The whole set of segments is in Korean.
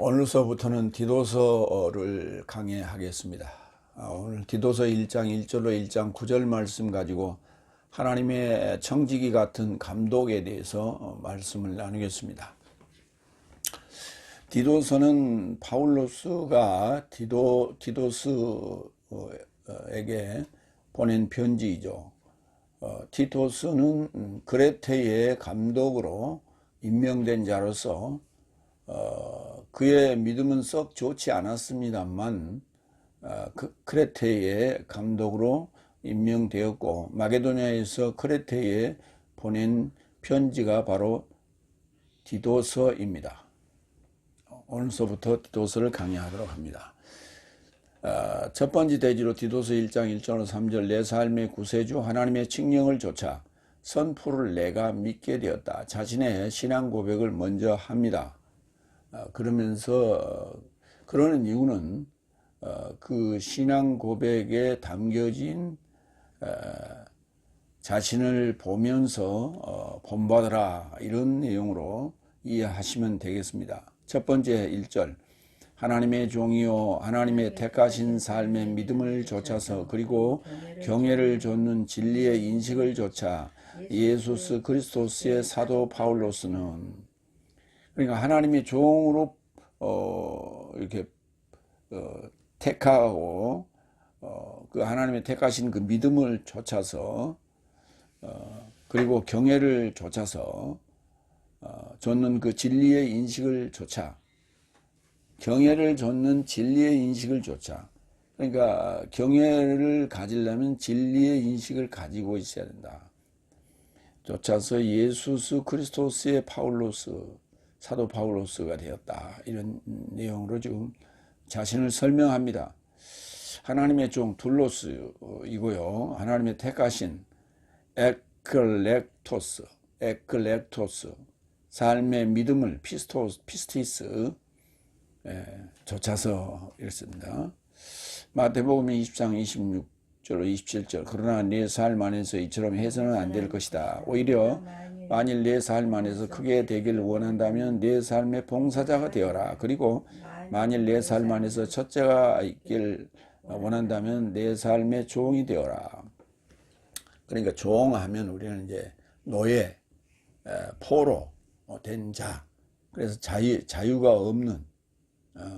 오늘서부터는 디도서를 강해하겠습니다. 오늘 디도서 1장 1절로 1장 9절 말씀 가지고 하나님의 청지기 같은 감독에 대해서 말씀을 나누겠습니다. 디도서는 바울로스가 디도스에게 보낸 편지이죠. 티토스는 그레테의 감독으로 임명된 자로서 그의 믿음은 썩 좋지 않았습니다만 크레테의 감독으로 임명되었고, 마게도냐에서 크레테에 보낸 편지가 바로 디도서입니다. 오늘서부터 디도서를 강의하도록 합니다. 첫 번째 대지로 디도서 1장 1절로 3절 내 삶의 구세주 하나님의 칙령을 좇아 선포를 내가 믿게 되었다. 자신의 신앙 고백을 먼저 합니다. 그러면서 그러는 이유는 그 신앙 고백에 담겨진 자신을 보면서 본받으라, 이런 내용으로 이해하시면 되겠습니다. 첫 번째 1절 하나님의 종이요 하나님의 택하신 삶의 믿음을 좇아서 그리고 경외를 좇는 진리의 인식을 좇아 예수 그리스도스의 사도 바울로스는, 그러니까 하나님의 종으로 이렇게 택하고 그 하나님의 택하신 그 믿음을 좇아서 그리고 경외를 좇아서 좇는 그 진리의 인식을 좇아, 경외를 좇는 진리의 인식을 좇아. 그러니까 경외를 가지려면 진리의 인식을 가지고 있어야 된다. 좇아서 예수 그리스도스의 사도 바울로스가 되었다, 이런 내용으로 지금 자신을 설명합니다. 하나님의 종 둘로스이고요, 하나님의 택하신 에클렉토스, 삶의 믿음을 피스티스 좇아서 이렇습니다. 마태복음 20장 26절로 27절 그러나 내 삶 안에서 이처럼 해서는 안 될 것이다. 오히려 만일 내 삶 안에서 크게 되기를 원한다면 내 삶의 봉사자가 되어라. 그리고 만일 내 삶 안에서 첫째가 있길 원한다면 내 삶의 종이 되어라. 그러니까 종하면 우리는 이제 노예, 포로 된 자, 그래서 자유가 없는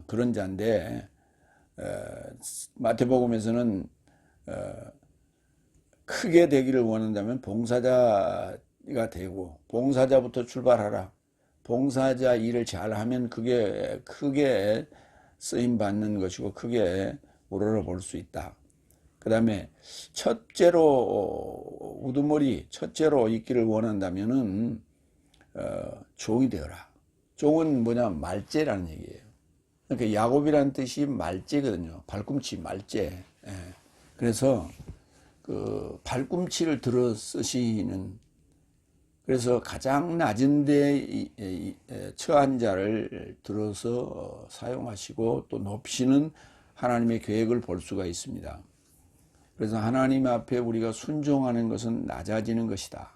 그런 자인데, 마태복음에서는 크게 되기를 원한다면 봉사자가 되고, 봉사자부터 출발하라. 봉사자 일을 잘하면 그게 크게 쓰임 받는 것이고 크게 우러러 볼 수 있다. 그 다음에 첫째로 있기를 원한다면은 종이 되어라. 종은 뭐냐, 말제라는 얘기예요. 그러니까 야곱이라는 뜻이 말제거든요. 발꿈치, 말제. 그래서 그 발꿈치를 들어 쓰시는, 그래서 가장 낮은 데 처한 자를 들어서 사용하시고 또 높이시는 하나님의 계획을 볼 수가 있습니다. 그래서 하나님 앞에 우리가 순종하는 것은 낮아지는 것이다.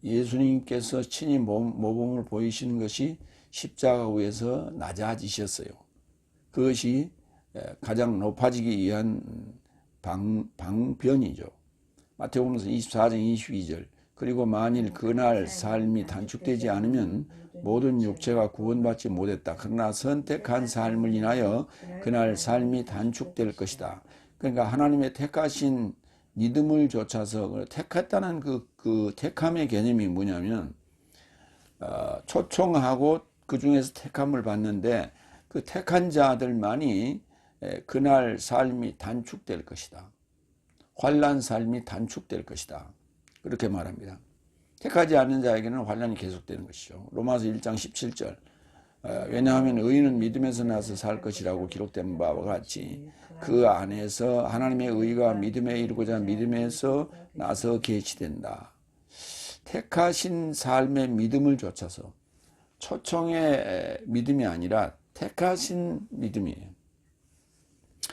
예수님께서 친히 모범을 보이시는 것이 십자가 위에서 낮아지셨어요. 그것이 가장 높아지기 위한 방편이죠. 마태복음 24장 22절 그리고 만일 그날 삶이 단축되지 않으면 모든 육체가 구원받지 못했다. 그러나 선택한 삶을 인하여 그날 삶이 단축될 것이다. 그러니까 하나님의 택하신 믿음을 좇아서, 택했다는 그 택함의 개념이 뭐냐면 초청하고 그 중에서 택함을 받는데 그 택한 자들만이 그날 삶이 단축될 것이다. 환난 삶이 단축될 것이다. 그렇게 말합니다. 택하지 않는 자에게는 환난이 계속되는 것이죠. 로마서 1장 17절 왜냐하면 의인은 믿음에서 나서 살 것이라고 기록된 바와 같이 그 안에서 하나님의 의가 믿음에 이르고자 믿음에서 나서 계시된다. 택하신 삶의 믿음을 좇아서, 초청의 믿음이 아니라 택하신 믿음이에요.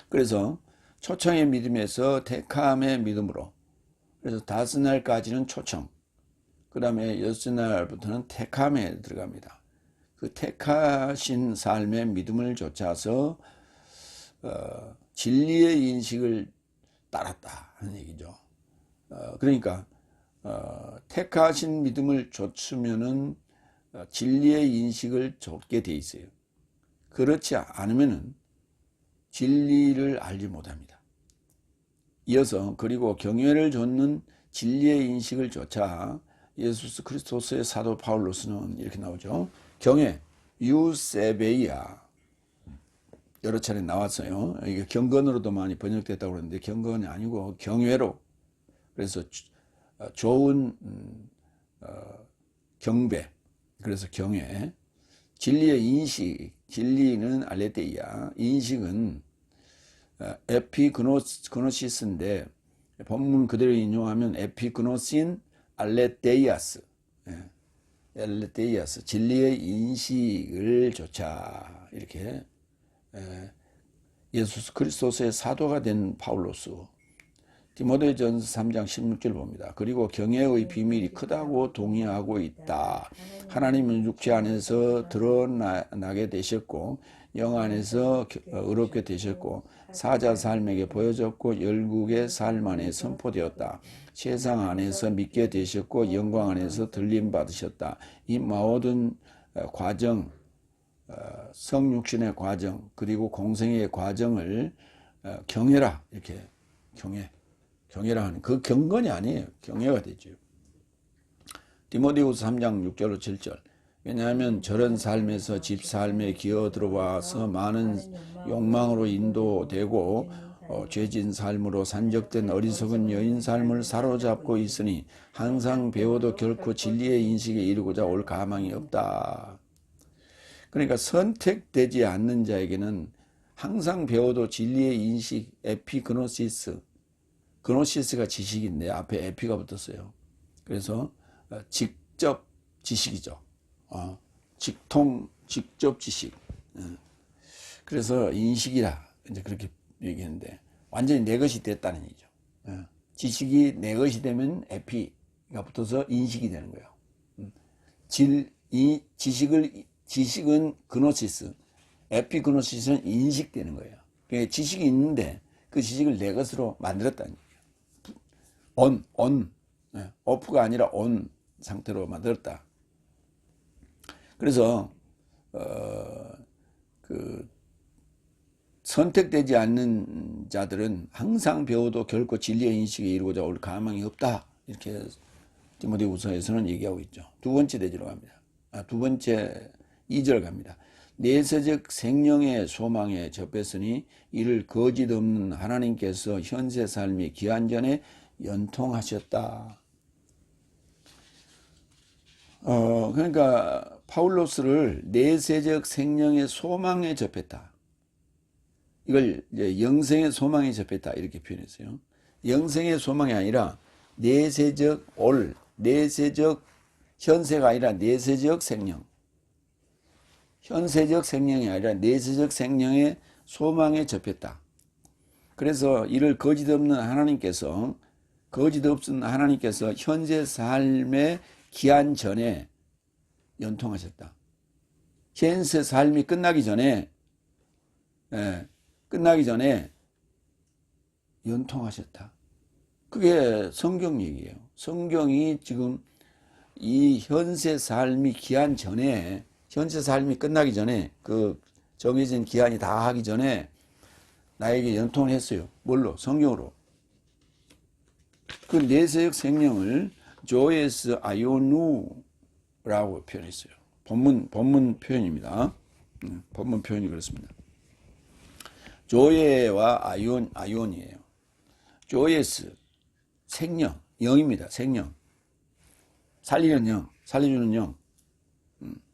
그래서 초청의 믿음에서 택함의 믿음으로, 그래서 5날까지는 초청, 그 다음에 6날부터는 택함에 들어갑니다. 그 택하신 삶의 믿음을 좇아서 진리의 인식을 따랐다 하는 얘기죠. 그러니까 택하신 믿음을 좇으면은 진리의 인식을 좇게 돼 있어요. 그렇지 않으면은 진리를 알지 못합니다. 이어서 그리고 경외를 좇는 진리의 인식을 좇아 예수 그리스도의 사도 바울로서는 이렇게 나오죠. 경외, 유세베이아 여러 차례 나왔어요. 이게 경건으로도 많이 번역됐다고 그러는데 경건이 아니고 경외로. 그래서 좋은 경배, 그래서 경외. 진리의 인식, 진리는 알레테이아, 인식은 에피그노시스인데 본문 그대로 인용하면 에피그노신 알레테이아스, 알레테이아스, 진리의 인식을 좇아. 이렇게 예수 그리스도의 사도가 된 바울로서 디모데전서 3장 16절 봅니다. 그리고 경외의 비밀이 크다고 동의하고 있다. 하나님은 육체 안에서 드러나게 되셨고 영 안에서 의롭게 되셨고 사자 삶에게 보여졌고 열국의 삶 안에 선포되었다. 세상 안에서 믿게 되셨고 영광 안에서 들림 받으셨다. 이 모든 과정, 성육신의 과정 그리고 공생의 과정을 경외라, 이렇게 경외라 하는, 그 경건이 아니에요. 경외가 되죠. 디모데후서 3장 6절로 7절. 왜냐하면 저런 삶에서 집삶에 기어 들어와서 많은 욕망으로 인도되고 죄진 삶으로 산적된 어리석은 여인 삶을 사로잡고 있으니 항상 배워도 결코 진리의 인식에 이르고자 올 가망이 없다. 그러니까 선택되지 않는 자에게는 항상 배워도 진리의 인식, 에피그노시스, 그노시스가 지식인데 앞에 에피가 붙었어요. 그래서 직접 지식이죠. 직접 지식. 그래서 인식이라 이제 그렇게 얘기했는데 완전히 내 것이 됐다는 얘기죠. 지식이 내 것이 되면 에피가 붙어서 인식이 되는 거예요. 지식은 그노시스, 에피그노시스는 인식되는 거예요. 그러니까 지식이 있는데 그 지식을 내 것으로 만들었다는 얘기예요. 오프가 아니라 온 상태로 만들었다. 그래서 선택되지 않는 자들은 항상 배워도 결코 진리의 인식에 이르고자 올 가망이 없다. 이렇게 디모데후서에서는 얘기하고 있죠. 두 번째 대지로 갑니다. 두 번째 2절 갑니다. 내세적 생명의 소망에 접했으니 이를 거짓 없는 하나님께서 현세 삶이 기한 전에 연통하셨다. 그러니까 파울로스를 내세적 생명의 소망에 접했다. 이걸 이제 영생의 소망에 접했다 이렇게 표현했어요. 영생의 소망이 아니라 내세적 내세적 현세가 아니라 내세적 생명. 현세적 생명이 아니라 내세적 생명의 소망에 접했다. 그래서 이를 거짓 없는 하나님께서 현재 삶의 기한 전에 연통하셨다. 현세 삶이 끝나기 전에 연통하셨다. 그게 성경 얘기예요. 성경이 지금 이 현세 삶이 기한 전에, 현세 삶이 끝나기 전에, 그 정해진 기한이 다 하기 전에 나에게 연통을 했어요. 뭘로? 성경으로. 그 내세적 생명을 조에스 아이오누라고 표현했어요. 본문 표현입니다. 본문 표현이 그렇습니다. 조에와 아이온이에요. 조에스 생명, 영입니다. 생명. 살리는 영, 살려주는 영.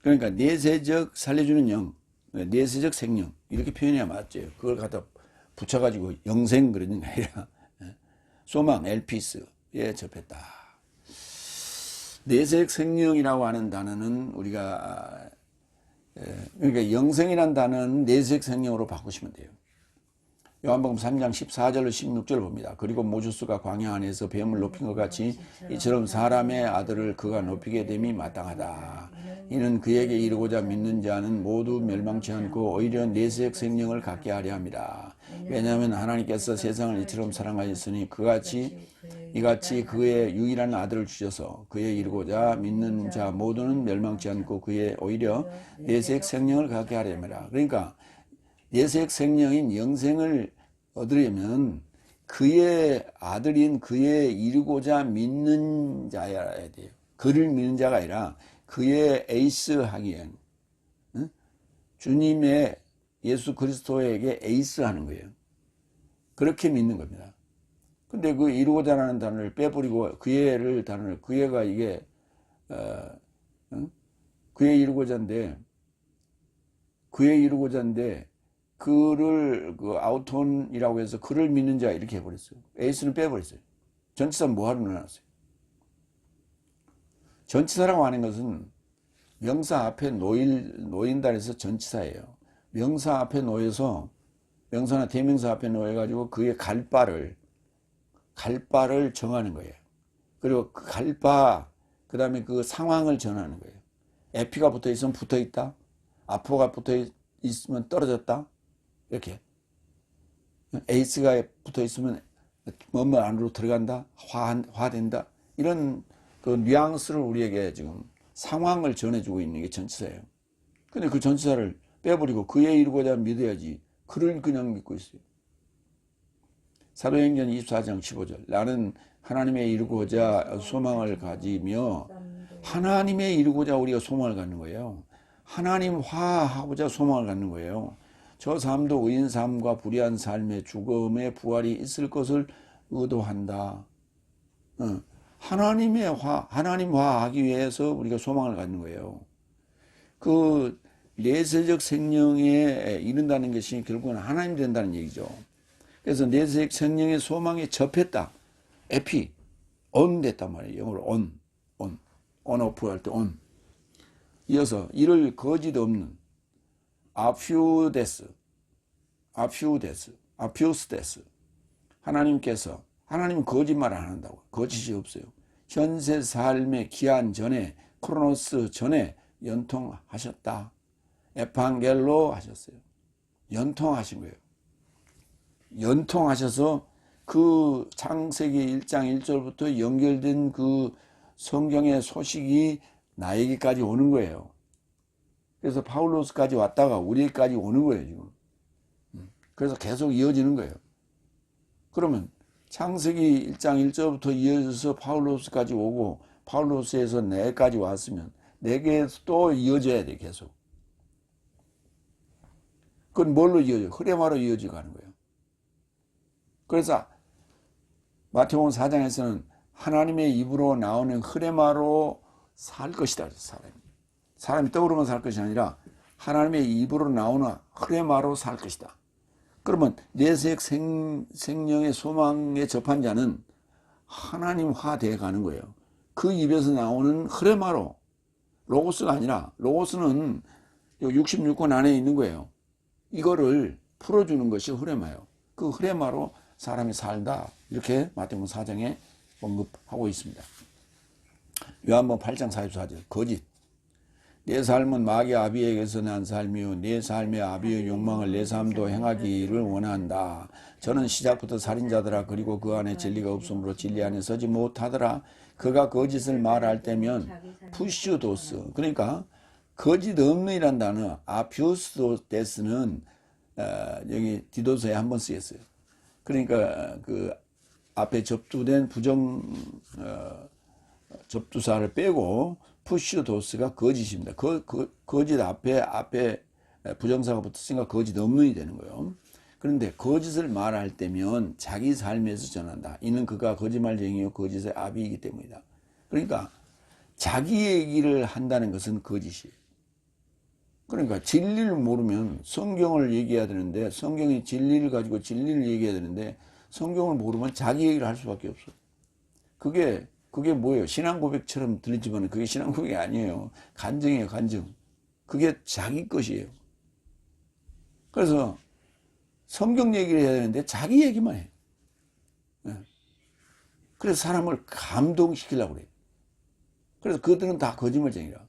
그러니까 내세적 살려주는 영, 내세적 생명 이렇게 표현해야 맞죠. 그걸 갖다 붙여가지고 영생 그러는 게 아니라 소망, 엘피스에 접했다. 내세적 생명이라고 하는 단어는 우리가 그러니까 영생이라는 단어는 내세적 생명으로 바꾸시면 돼요. 요한복음 3장 14절로 16절 봅니다. 그리고 모세스가 광야 안에서 뱀을 높인 것 같이 이처럼 사람의 아들을 그가 높이게 됨이 마땅하다. 이는 그에게 이르고자 믿는 자는 모두 멸망치 않고 오히려 내세적 생명을 갖게 하려 함이라. 왜냐하면 하나님께서 세상을 이처럼 사랑하셨으니 이같이 그의 유일한 아들을 주셔서 그의 이르고자 믿는 자 모두는 멸망치 않고 그의 오히려 내세적 생명을 갖게 하려 함이라. 그러니까 내세적 생명인 영생을 얻으려면 그의 아들인 그의 이루고자 믿는 자여야 돼요. 그를 믿는 자가 아니라 그의 에이스 하기엔, 주님의 예수 그리스도에게 에이스 하는 거예요. 그렇게 믿는 겁니다. 근데 그 이루고자라는 단어를 빼버리고 그의를 단어를, 그의가 이게 그의 이루고자인데 그를 그 아우톤이라고 해서 그를 믿는 자 이렇게 해버렸어요. 에이스는 빼버렸어요. 전치사 뭐하러 넣어놨어요? 전치사라고 하는 것은 명사 앞에 놓인다 해서 전치사예요. 명사 앞에 놓여서, 명사나 대명사 앞에 놓여가지고 그의 갈 바를 정하는 거예요. 그리고 그 갈 바, 그 다음에 그 상황을 전하는 거예요. 에피가 붙어 있으면 붙어 있다. 아포가 붙어 있으면 떨어졌다. 이렇게. 에이스가 붙어 있으면 뭐뭐 안으로 들어간다. 화된다. 이런 그 뉘앙스를 우리에게 지금 상황을 전해주고 있는 게 전치사예요. 근데 그 전치사를 빼버리고 그의 이루고자 믿어야지. 그를 그냥 믿고 있어요. 사도행전 24장 15절. 나는 하나님의 이루고자 소망을 가지며, 하나님의 이루고자 우리가 소망을 갖는 거예요. 하나님화하고자 소망을 갖는 거예요. 저 삶도 의인 삶과 불의한 삶의 죽음의 부활이 있을 것을 의도한다. 하나님화하기 위해서 우리가 소망을 갖는 거예요. 그 내세적 생명에 이른다는 것이 결국은 하나님 된다는 얘기죠. 그래서 내세적 생명의 소망에 접했다. 에피, 온 됐단 말이에요. 영어로 on off 할 때 on. 이어서 이를 거짓 없는 아퓨데스. 하나님은 거짓말 안 한다고. 거짓이 없어요. 현세 삶의 기한 전에, 크로노스 전에 연통하셨다. 에판겔로 하셨어요. 연통하신 거예요. 연통하셔서 그 창세기 1장 1절부터 연결된 그 성경의 소식이 나에게까지 오는 거예요. 그래서 파울로스까지 왔다가 우리에게까지 오는 거예요, 지금. 그래서 계속 이어지는 거예요. 그러면 창세기 1장 1절부터 이어져서 파울로스까지 오고, 파울로스에서 내게까지 왔으면 내게에서 또 이어져야 돼, 계속. 그건 뭘로 이어져? 흐레마로 이어져 가는 거예요. 그래서 마태복음 4장에서는 하나님의 입으로 나오는 흐레마로 살 것이다. 사람이 떠오르면 살 것이 아니라 하나님의 입으로 나오는 흐레마로 살 것이다. 그러면 내세적 생명의 소망에 접한 자는 하나님화 되어 가는 거예요. 그 입에서 나오는 흐레마로, 로고스가 아니라, 로고스는 66권 안에 있는 거예요. 이거를 풀어주는 것이 흐레마예요. 그 흐레마로 사람이 살다. 이렇게 마태복음 4장에 언급하고 있습니다. 요한복음 8장 44절. 거짓. 내 삶은 마귀 아비에게서 난 삶이요 내 삶의 아비의 욕망을 내 삶도 행하기를 원한다. 저는 시작부터 살인자더라. 그리고 그 안에 진리가 없으므로 진리 안에 서지 못하더라. 그가 거짓을 말할 때면 푸슈도스. 그러니까 거짓 없는이란 단어 아퓨스도데스는 여기 디도서에 한번 쓰였어요. 그러니까 그 앞에 접두된 접두사를 빼고 푸슈도스가 거짓입니다. 거짓 앞에 부정사가 붙었으니까 거짓 없는이 되는 거예요. 그런데 거짓을 말할 때면 자기 삶에서 전한다. 이는 그가 거짓말쟁이요 거짓의 아비이기 때문이다. 그러니까 자기 얘기를 한다는 것은 거짓이에요. 그러니까 진리를 모르면 성경을 얘기해야 되는데, 성경이 진리를 가지고 진리를 얘기해야 되는데 성경을 모르면 자기 얘기를 할 수밖에 없어. 그게 뭐예요? 신앙 고백처럼 들리지만 그게 신앙 고백이 아니에요. 간증이에요, 간증. 그게 자기 것이에요. 그래서 성경 얘기를 해야 되는데 자기 얘기만 해. 그래서 사람을 감동시키려고 그래. 그래서 그들은 다 거짓말쟁이라.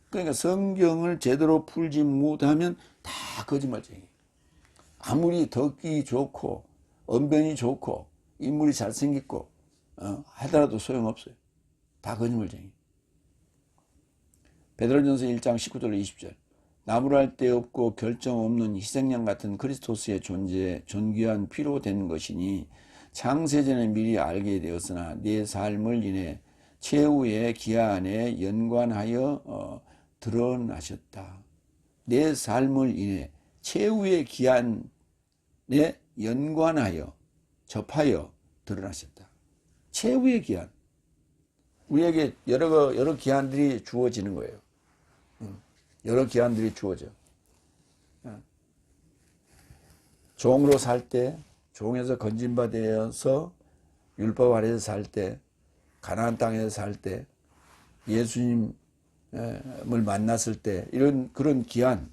그러니까 성경을 제대로 풀지 못하면 다 거짓말쟁이. 아무리 덕이 좋고 언변이 좋고 인물이 잘생겼고 하더라도 소용없어요. 다 거짓말쟁이. 베드로전서 1장 19절 20절 나무랄 데 없고 결정 없는 희생양 같은 그리스도스의 존재에 존귀한 피로 된 것이니 창세전에 미리 알게 되었으나 내 삶을 인해 최후의 기한에 연관하여 드러나셨다. 내 삶을 인해 최후의 기한에 연관하여 접하여 드러나셨다. 최후의 기한. 우리에게 여러 기한들이 주어지는 거예요. 여러 기한들이 주어져. 종으로 살 때, 종에서 건진받아서 율법 아래에서 살 때, 가나안 땅에서 살 때, 예수님을 만났을 때, 그런 기한,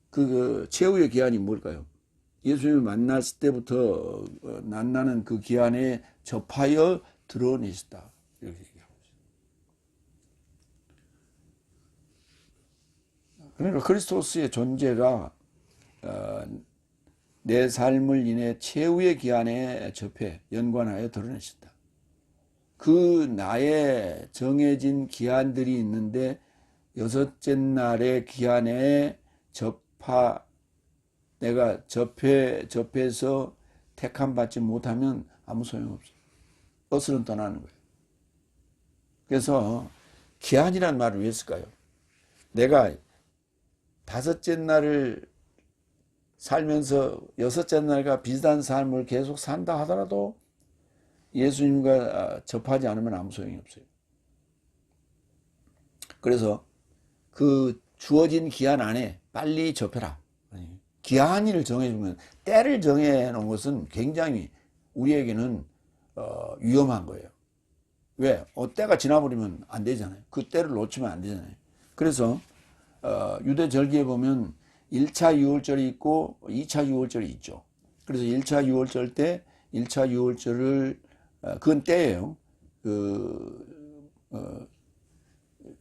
그 최후의 기한이 뭘까요? 예수님을 만났을 때부터 만나는 그 기한에 접하여 드러내셨다. 이렇게 얘기하고 있어요. 그러니까 그리스도스의 존재가 내 삶을 인해 최후의 기한에 접해 연관하여 드러내셨다. 그 나의 정해진 기한들이 있는데 여섯째 날의 기한에 내가 접해서 택함 받지 못하면 아무 소용없어요. 어스름 떠나는 거예요. 그래서 기한이라는 말을 왜 쓸까요? 내가 다섯째 날을 살면서 여섯째 날과 비슷한 삶을 계속 산다 하더라도 예수님과 접하지 않으면 아무 소용이 없어요. 그래서 그 주어진 기한 안에 빨리 접해라. 기한을 정해주면, 때를 정해놓은 것은 굉장히 우리에게는 위험한 거예요. 왜? 때가 지나버리면 안 되잖아요. 그 때를 놓치면 안 되잖아요. 그래서 유대 절기에 보면 1차 유월절이 있고 2차 유월절이 있죠. 그래서 1차 유월절 때 1차 유월절을 그건 때예요.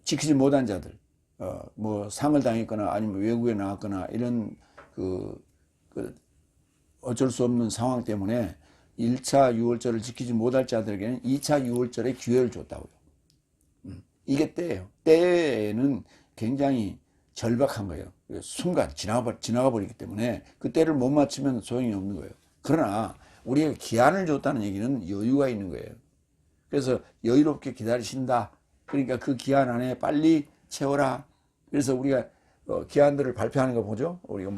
지키지 못한 자들, 뭐 상을 당했거나 아니면 외국에 나왔거나 이런 어쩔 수 없는 상황 때문에 1차 유월절을 지키지 못할 자들에게는 2차 유월절의 기회를 줬다고요. 이게 때예요. 때에는 굉장히 절박한 거예요. 순간 지나가 버리기 때문에 그 때를 못 맞추면 소용이 없는 거예요. 그러나 우리에게 기한을 줬다는 얘기는 여유가 있는 거예요. 그래서 여유롭게 기다리신다. 그러니까 그 기한 안에 빨리 채워라. 그래서 우리가 기한들을 발표하는 거 보죠. 우리가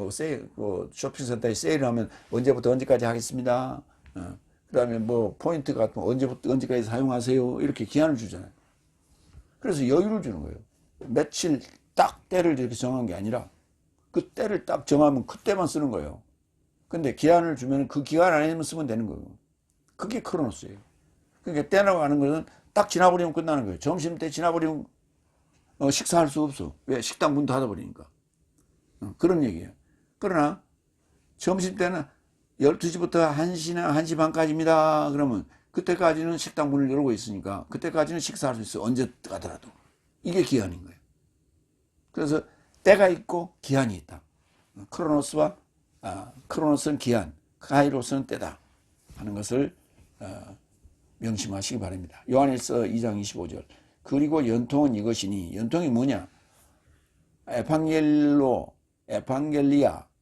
쇼핑센터에 세일을 하면 언제부터 언제까지 하겠습니다. 그 다음에 뭐 포인트 같은 거 언제부터 언제까지 사용하세요. 이렇게 기한을 주잖아요. 그래서 여유를 주는 거예요. 며칠 딱 때를 이렇게 정한 게 아니라 그 때를 딱 정하면 그때만 쓰는 거예요. 근데 기한을 주면 그 기간 안에만 쓰면 되는 거예요. 그게 크로노스예요. 그러니까 때라고 하는 것은 딱 지나버리면 끝나는 거예요. 점심 때 지나버리면 식사할 수 없어. 왜? 식당 문 닫아버리니까. 그런 얘기예요. 그러나 점심 때는 12시부터 1시나 1시 반까지입니다. 그러면 그때까지는 식당 문을 열고 있으니까 그때까지는 식사할 수 있어. 언제 가더라도. 이게 기한인 거예요. 그래서 때가 있고 기한이 있다. 크로노스는 기한, 카이로스는 때다 하는 것을 명심하시기 바랍니다. 요한일서 2장 25절. 그리고 연통은 이것이니, 연통이 뭐냐?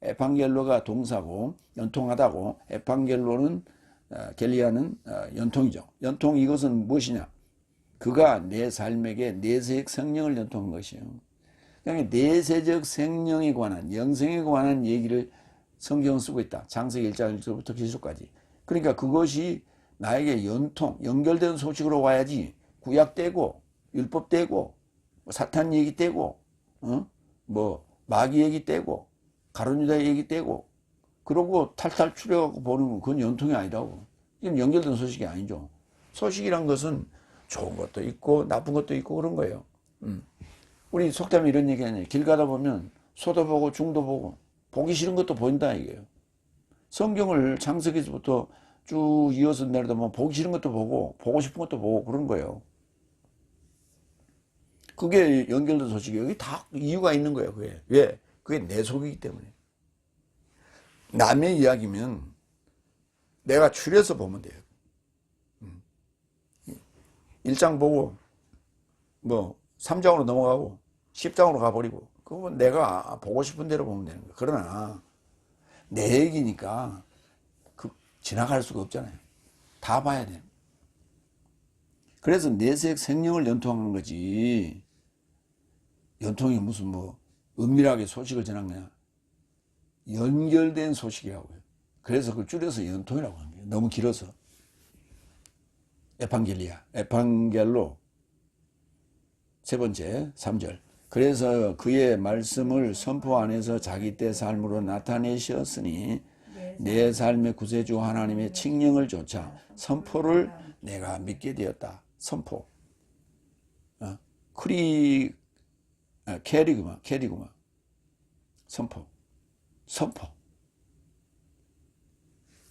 에판겔로가 동사고 연통하다고, 겔리아는 연통이죠. 연통 이것은 무엇이냐? 그가 내 삶에게 내세적 생명을 연통한 것이에요. 그러니까 내세적 생명에 관한, 영생에 관한 얘기를 성경은 쓰고 있다. 창세기 1장 1절부터 기술까지. 그러니까 그것이 나에게 연결된 소식으로 와야지 구약 떼고 율법 떼고 사탄 얘기 떼고 뭐 마귀 얘기 떼고 가룟유다 얘기 떼고 그러고 탈탈 추려갖고 보는 건 그건 연통이 아니라고. 이건 연결된 소식이 아니죠. 소식이란 것은 좋은 것도 있고 나쁜 것도 있고 그런 거예요. 우리 속담에 이런 얘기 아니에요. 길 가다 보면 소도 보고 중도 보고 보기 싫은 것도 보인다 이게요. 성경을 창세기부터 쭉 이어서 내려다 보면 보기 싫은 것도 보고 보고 싶은 것도 보고 그런 거예요. 그게 연결된 소식이 여기 다 이유가 있는 거예요. 그게 왜? 그게 내 속이기 때문에. 남의 이야기면 내가 추려서 보면 돼요. 1장 보고 뭐 3장으로 넘어가고 10장으로 가버리고 그건 내가 보고 싶은 대로 보면 되는 거예요. 그러나 내 얘기니까 지나갈 수가 없잖아요. 다 봐야 돼요. 그래서 내색 생명을 연통하는 거지. 연통이 무슨 뭐 은밀하게 소식을 전한 거냐. 연결된 소식이라고요. 그래서 그걸 줄여서 연통이라고 하는 거예요. 너무 길어서. 에판겔리아, 에판겔로 세 번째 3절. 그래서 그의 말씀을 선포 안에서 자기 때 삶으로 나타내셨으니 내 삶의 구세주 하나님의 칙령을 조차 선포를 내가 믿게 되었다. 선포. 캐리구마. 선포.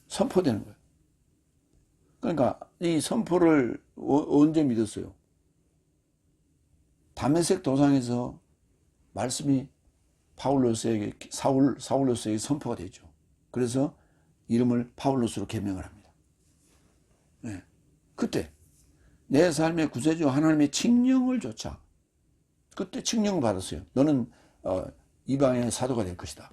선포되는 거예요. 그러니까 이 선포를 언제 믿었어요? 다메섹 도상에서 말씀이 사울로스에게 선포가 되죠. 그래서 이름을 파울로스로 개명을 합니다. 네. 그때 내 삶의 구세주 하나님의 칙령을 조차 그때 칙령을 받았어요. 너는 이방의 사도가 될 것이다.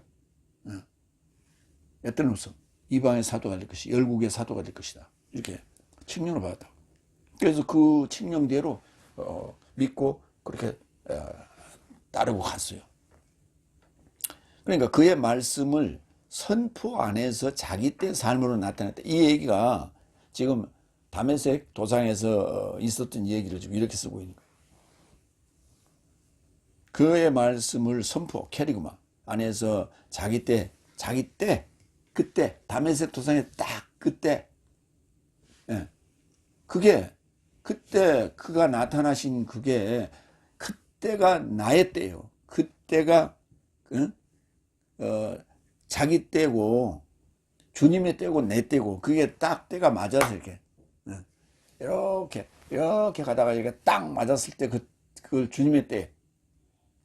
에테노스 이방의 사도가 될 것이 열국의 사도가 될 것이다. 이렇게 칙령을 받았다. 그래서 그 칙령대로 믿고 그렇게 따르고 갔어요. 그러니까 그의 말씀을 선포 안에서 자기 때 삶으로 나타냈다. 이 얘기가 지금 다메섹 도상에서 있었던 얘기를 지금 이렇게 쓰고 있는 거예요. 그의 말씀을 선포, 캐리그마 안에서 자기 때, 그때 다메섹 도상에 딱 그때, 예, 그게 그때 그가 나타나신 그때가 나의 때예요. 그때가 자기 때고 주님의 때고 내 때고 그게 딱 때가 맞아서 이렇게 가다가 이렇게 딱 맞았을 때 그 주님의 때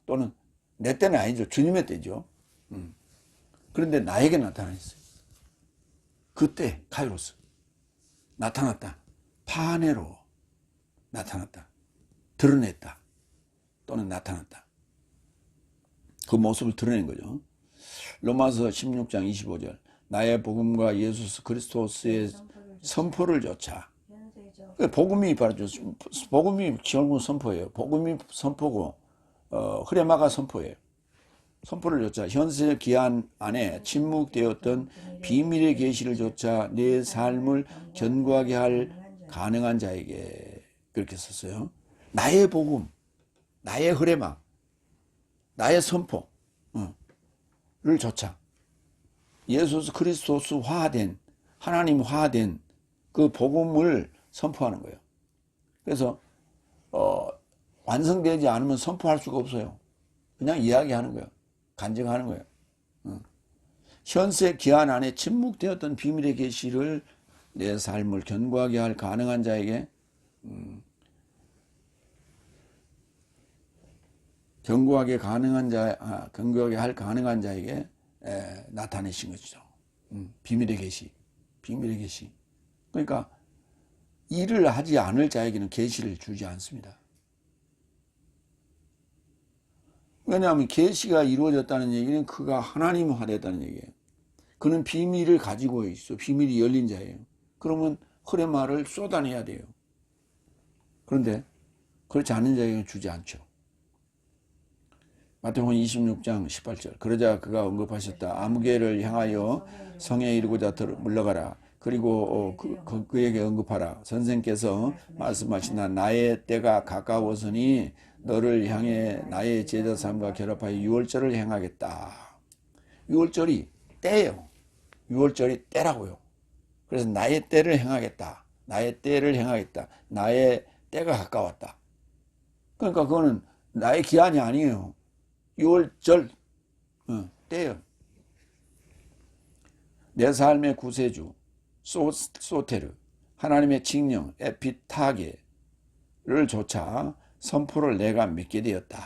또는 내 때는 아니죠. 주님의 때죠. 그런데 나에게 나타났어요. 그때 카이로스 나타났다. 파네로 나타났다. 드러냈다. 또는 나타났다. 그 모습을 드러낸 거죠. 로마서 16장 25절 나의 복음과 예수 그리스도스의 선포를 조차 복음이 바로 복음이 결국 선포예요. 복음이 선포고 흐레마가 선포예요. 선포를 조차 현세 기한 안에 침묵되었던 비밀의 계시를 조차 내 삶을 견고하게 할 가능한 자에게 그렇게 썼어요. 나의 복음, 나의 흐레마, 나의 선포를 조차 예수 그리스도스 화된 하나님 화된 그 복음을 선포하는 거예요. 그래서 완성되지 않으면 선포할 수가 없어요. 그냥 이야기하는 거예요. 간증하는 거예요. 현세 기한 안에 침묵되었던 비밀의 계시를 내 삶을 견고하게 할 가능한 자에게 견고하게 할 가능한 자에게 나타내신 것이죠. 비밀의 계시. 그러니까 일을 하지 않을 자에게는 계시를 주지 않습니다. 왜냐하면 계시가 이루어졌다는 얘기는 그가 하나님화됐다는 얘기예요. 그는 비밀을 가지고 있어. 비밀이 열린 자예요. 그러면 흐레마를 쏟아내야 돼요. 그런데 그렇지 않은 자에게는 주지 않죠. 마태복음 26장 18절 그러자 그가 언급하셨다. 아무개를 향하여 성에 이르고자 물러가라. 그리고 그에게 언급하라. 선생께서 말씀하신다. 나의 때가 가까웠으니 너를 향해 나의 제자 삶과 결합하여 유월절을 행하겠다. 유월절이 때예요. 유월절이 때라고요. 그래서 나의 때를 행하겠다. 나의 때가 가까웠다. 그러니까 그거는 나의 기한이 아니에요. 유월절 때예요. 내 삶의 구세주 소테르, 하나님의 칙령 에피타게를 조차 선포를 내가 믿게 되었다.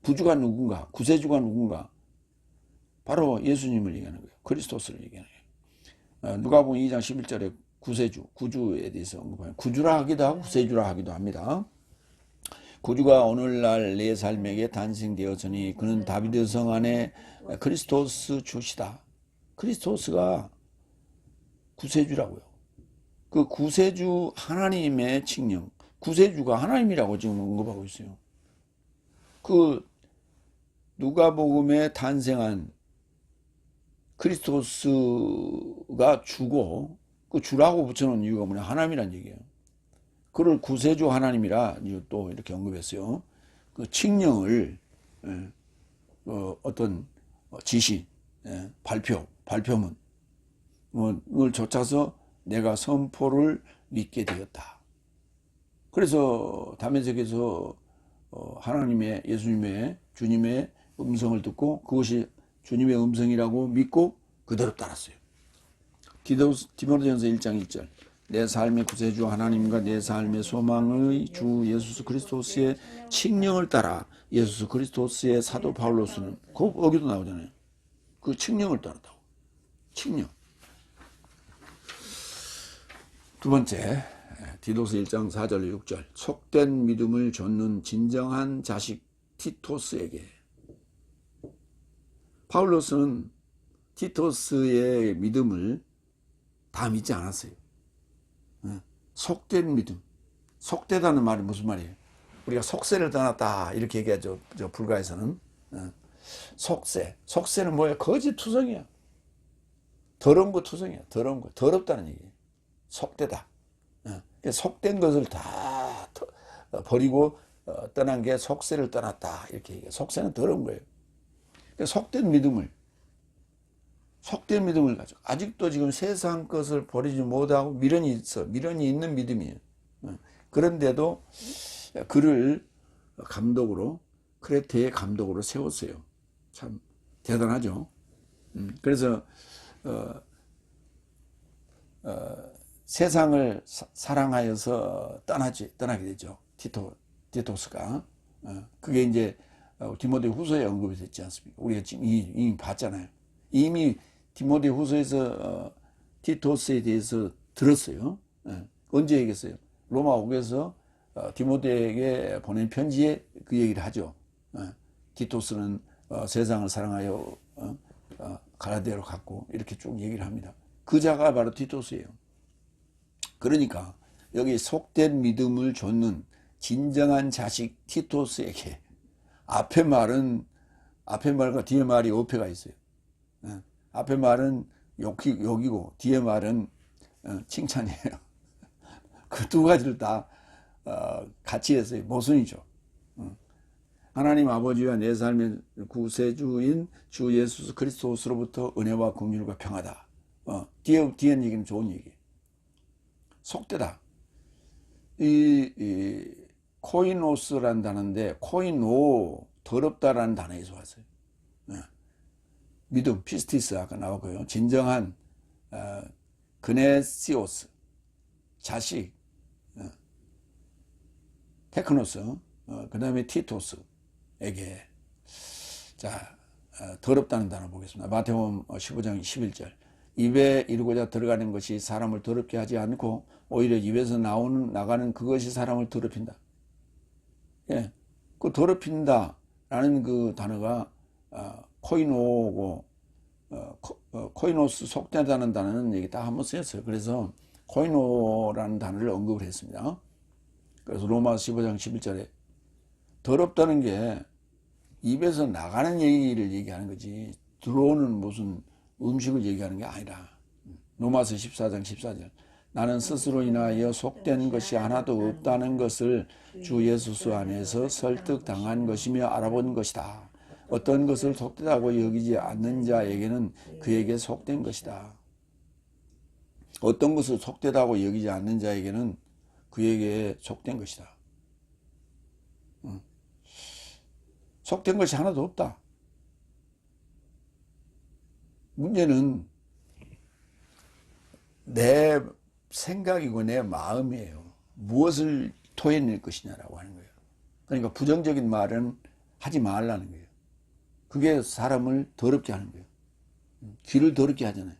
구주가 누군가? 구세주가 누군가? 바로 예수님을 얘기하는 거예요. 그리스도스를 얘기하는 거예요. 누가복음 2장 11절에 구세주, 구주에 대해서 언급하면 구주라 하기도 하고 구세주라 하기도 합니다. 구주가 오늘날 내 삶에게 탄생되었으니 그는 다비드 성 안에 그리스도스 주시다. 그리스도스가 구세주라고요. 그 구세주 하나님의 칙령, 구세주가 하나님이라고 지금 언급하고 있어요. 그 누가복음에 탄생한 그리스도스가 주고 그 주라고 붙여놓은 이유가 뭐냐? 하나님이란 얘기예요. 그를 구세주 하나님이라 또 이렇게 언급했어요. 그 칙령을 어떤 지시, 발표문을 쫓아서 내가 선포를 믿게 되었다. 그래서 다메섹에서 하나님의 예수님의 주님의 음성을 듣고 그것이 주님의 음성이라고 믿고 그대로 따랐어요. 디모데전서 1장 1절 내 삶의 구세주 하나님과 내 삶의 소망의 주 예수 그리스도스의 칙령을 따라 예수 그리스도스의 사도 바울로서는 거기도 나오잖아요. 그 칙령을 따랐다고. 칙령. 두 번째 디도서 1장 4절 6절 속된 믿음을 좇는 진정한 자식 티토스에게 바울로서는 티토스의 믿음을 다 믿지 않았어요. 속된 믿음. 속되다는 말이 무슨 말이에요? 우리가 속세를 떠났다 이렇게 얘기하죠. 불가에서는. 속세. 속세는 뭐예요? 거짓투성이야. 더러운 거 투성이야. 더러운 거. 더럽다는 얘기예요. 속되다. 속된 것을 다 버리고 떠난 게 속세를 떠났다 이렇게 얘기해요. 속세는 더러운 거예요. 속된 믿음을 가지고 아직도 지금 세상 것을 버리지 못하고 미련이 있어. 미련이 있는 믿음이에요. 그런데도 그를 감독으로 크레테의 감독으로 세웠어요. 참 대단하죠. 그래서 세상을 사랑하여서 떠나게 되죠. 티토스가. 그게 이제 디모데 후서에 언급이 됐지 않습니까? 우리가 지금 이미 봤잖아요. 이미 디모데 후서에서 티토스에 대해서 들었어요. 언제 얘기했어요? 로마 옥에서 디모데에게 보낸 편지에 그 얘기를 하죠. 티토스는 세상을 사랑하여 가라데로 갔고 이렇게 쭉 얘기를 합니다. 그 자가 바로 티토스예요. 그러니까 여기 속된 믿음을 좇는 진정한 자식 티토스에게 앞에 말과 뒤에 말이 어폐가 있어요. 앞에 말은 욕이고 뒤에 말은 칭찬이에요. 그 두 가지를 다 같이 했어요. 모순이죠. 하나님 아버지와 내 삶의 구세주인 주 예수 그리스도로부터 은혜와 긍휼과 평화다. 뒤에 얘기는 좋은 얘기예요. 속되다. 이 코이노스라는 단어인데 코이노 더럽다라는 단어에서 왔어요. 믿음 피스티스 아까 나왔고요. 진정한 그네시오스 자식 테크노스 그 다음에 티토스에게 자 더럽다는 단어 보겠습니다. 마태복음 15장 11절 입에 이르고자 들어가는 것이 사람을 더럽게 하지 않고 오히려 입에서 나가는 그것이 사람을 더럽힌다. 예, 그 더럽힌다라는 그 단어가 코이노고 코이노스 속되다는 단어는 여기 딱 한번 쓰였어요. 그래서 코이노라는 단어를 언급을 했습니다. 그래서 로마 15장 11절에 더럽다는 게 입에서 나가는 얘기를 얘기하는 거지 들어오는 무슨 음식을 얘기하는 게 아니라 로마서 14장 14절 나는 스스로 인하여 속된 것이 하나도 없다는 것을 주 예수 안에서 설득당한 것이며 알아본 것이다. 어떤 것을 속되다고 여기지 않는 자에게는 그에게 속된 것이다. 어떤 것을 속되다고 여기지 않는 자에게는 그에게 속된 것이다. 속된 것이 하나도 없다. 문제는 내 생각이고 내 마음이에요. 무엇을 토해낼 것이냐라고 하는 거예요. 그러니까 부정적인 말은 하지 말라는 거예요. 그게 사람을 더럽게 하는 거예요. 귀를 더럽게 하잖아요.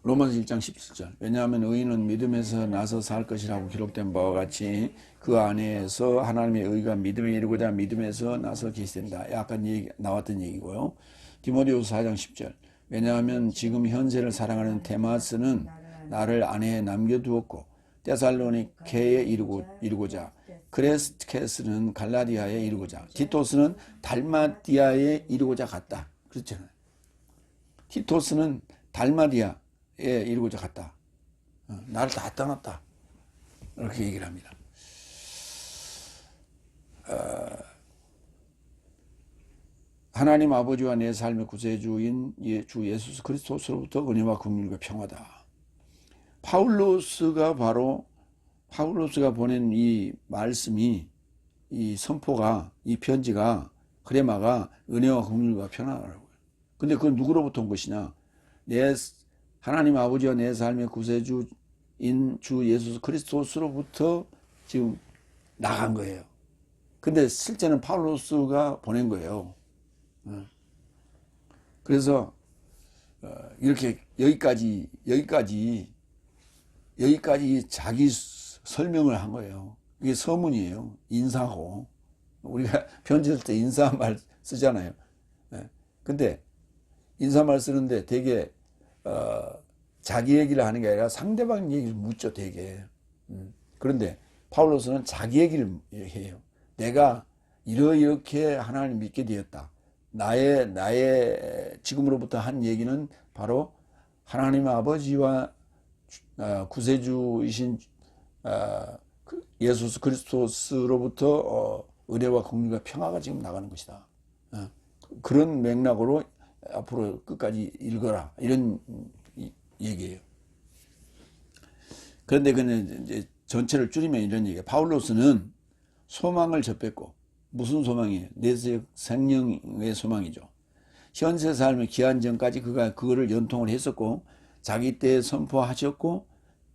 로마서 1장 17절. 왜냐하면 의인은 믿음에서 나서 살 것이라고 기록된 바와 같이 그 안에서 하나님의 의가 믿음에 이르고자 믿음에서 나서 계시된다. 아까 나왔던 얘기고요. 디모데후서 4장 10절. 왜냐하면 지금 현세를 사랑하는 데마스는 나를 아내에 남겨두었고 데살로니케에 이르고자 크레스케스는 갈라디아에 이르고자 티토스는 달마디아에 이르고자 갔다. 그렇잖아요. 티토스는 달마디아에 이르고자 갔다. 나를 다 떠났다. 이렇게 얘기를 합니다. 하나님 아버지와 내 삶의 구세주인 주 예수 그리스도로부터 은혜와 긍휼과 평화다. 파울로스가 보낸 이 말씀이, 이 선포가, 이 편지가, 그레마가 은혜와 긍휼과 평화라고요. 근데 그건 누구로부터 온 것이냐? 하나님 아버지와 내 삶의 구세주인 주 예수 그리스도로부터 지금 나간 거예요. 근데 실제는 파울로스가 보낸 거예요. 그래서 이렇게 여기까지 자기 설명을 한 거예요. 이게 서문이에요. 인사고. 우리가 편지 쓸 때 인사말 쓰잖아요. 근데 인사말 쓰는데 되게 자기 얘기를 하는 게 아니라 상대방 얘기를 묻죠, 되게. 그런데 파울로스는 자기 얘기를 해요. 내가 이렇게 하나님 믿게 되었다. 나의 지금으로부터 한 얘기는 바로 하나님 아버지와 구세주이신 예수 그리스도로부터 은혜와 긍휼과 평화가 지금 나가는 것이다. 그런 맥락으로 앞으로 끝까지 읽어라, 이런 얘기예요. 그런데 그는 이제 전체를 줄이면 이런 얘기예요. 파울로스는 소망을 접했고, 무슨 소망이에요? 내세 생명의 소망이죠. 현세 삶의 기한 전까지 그가 그거를 연통을 했었고, 자기 때 선포하셨고,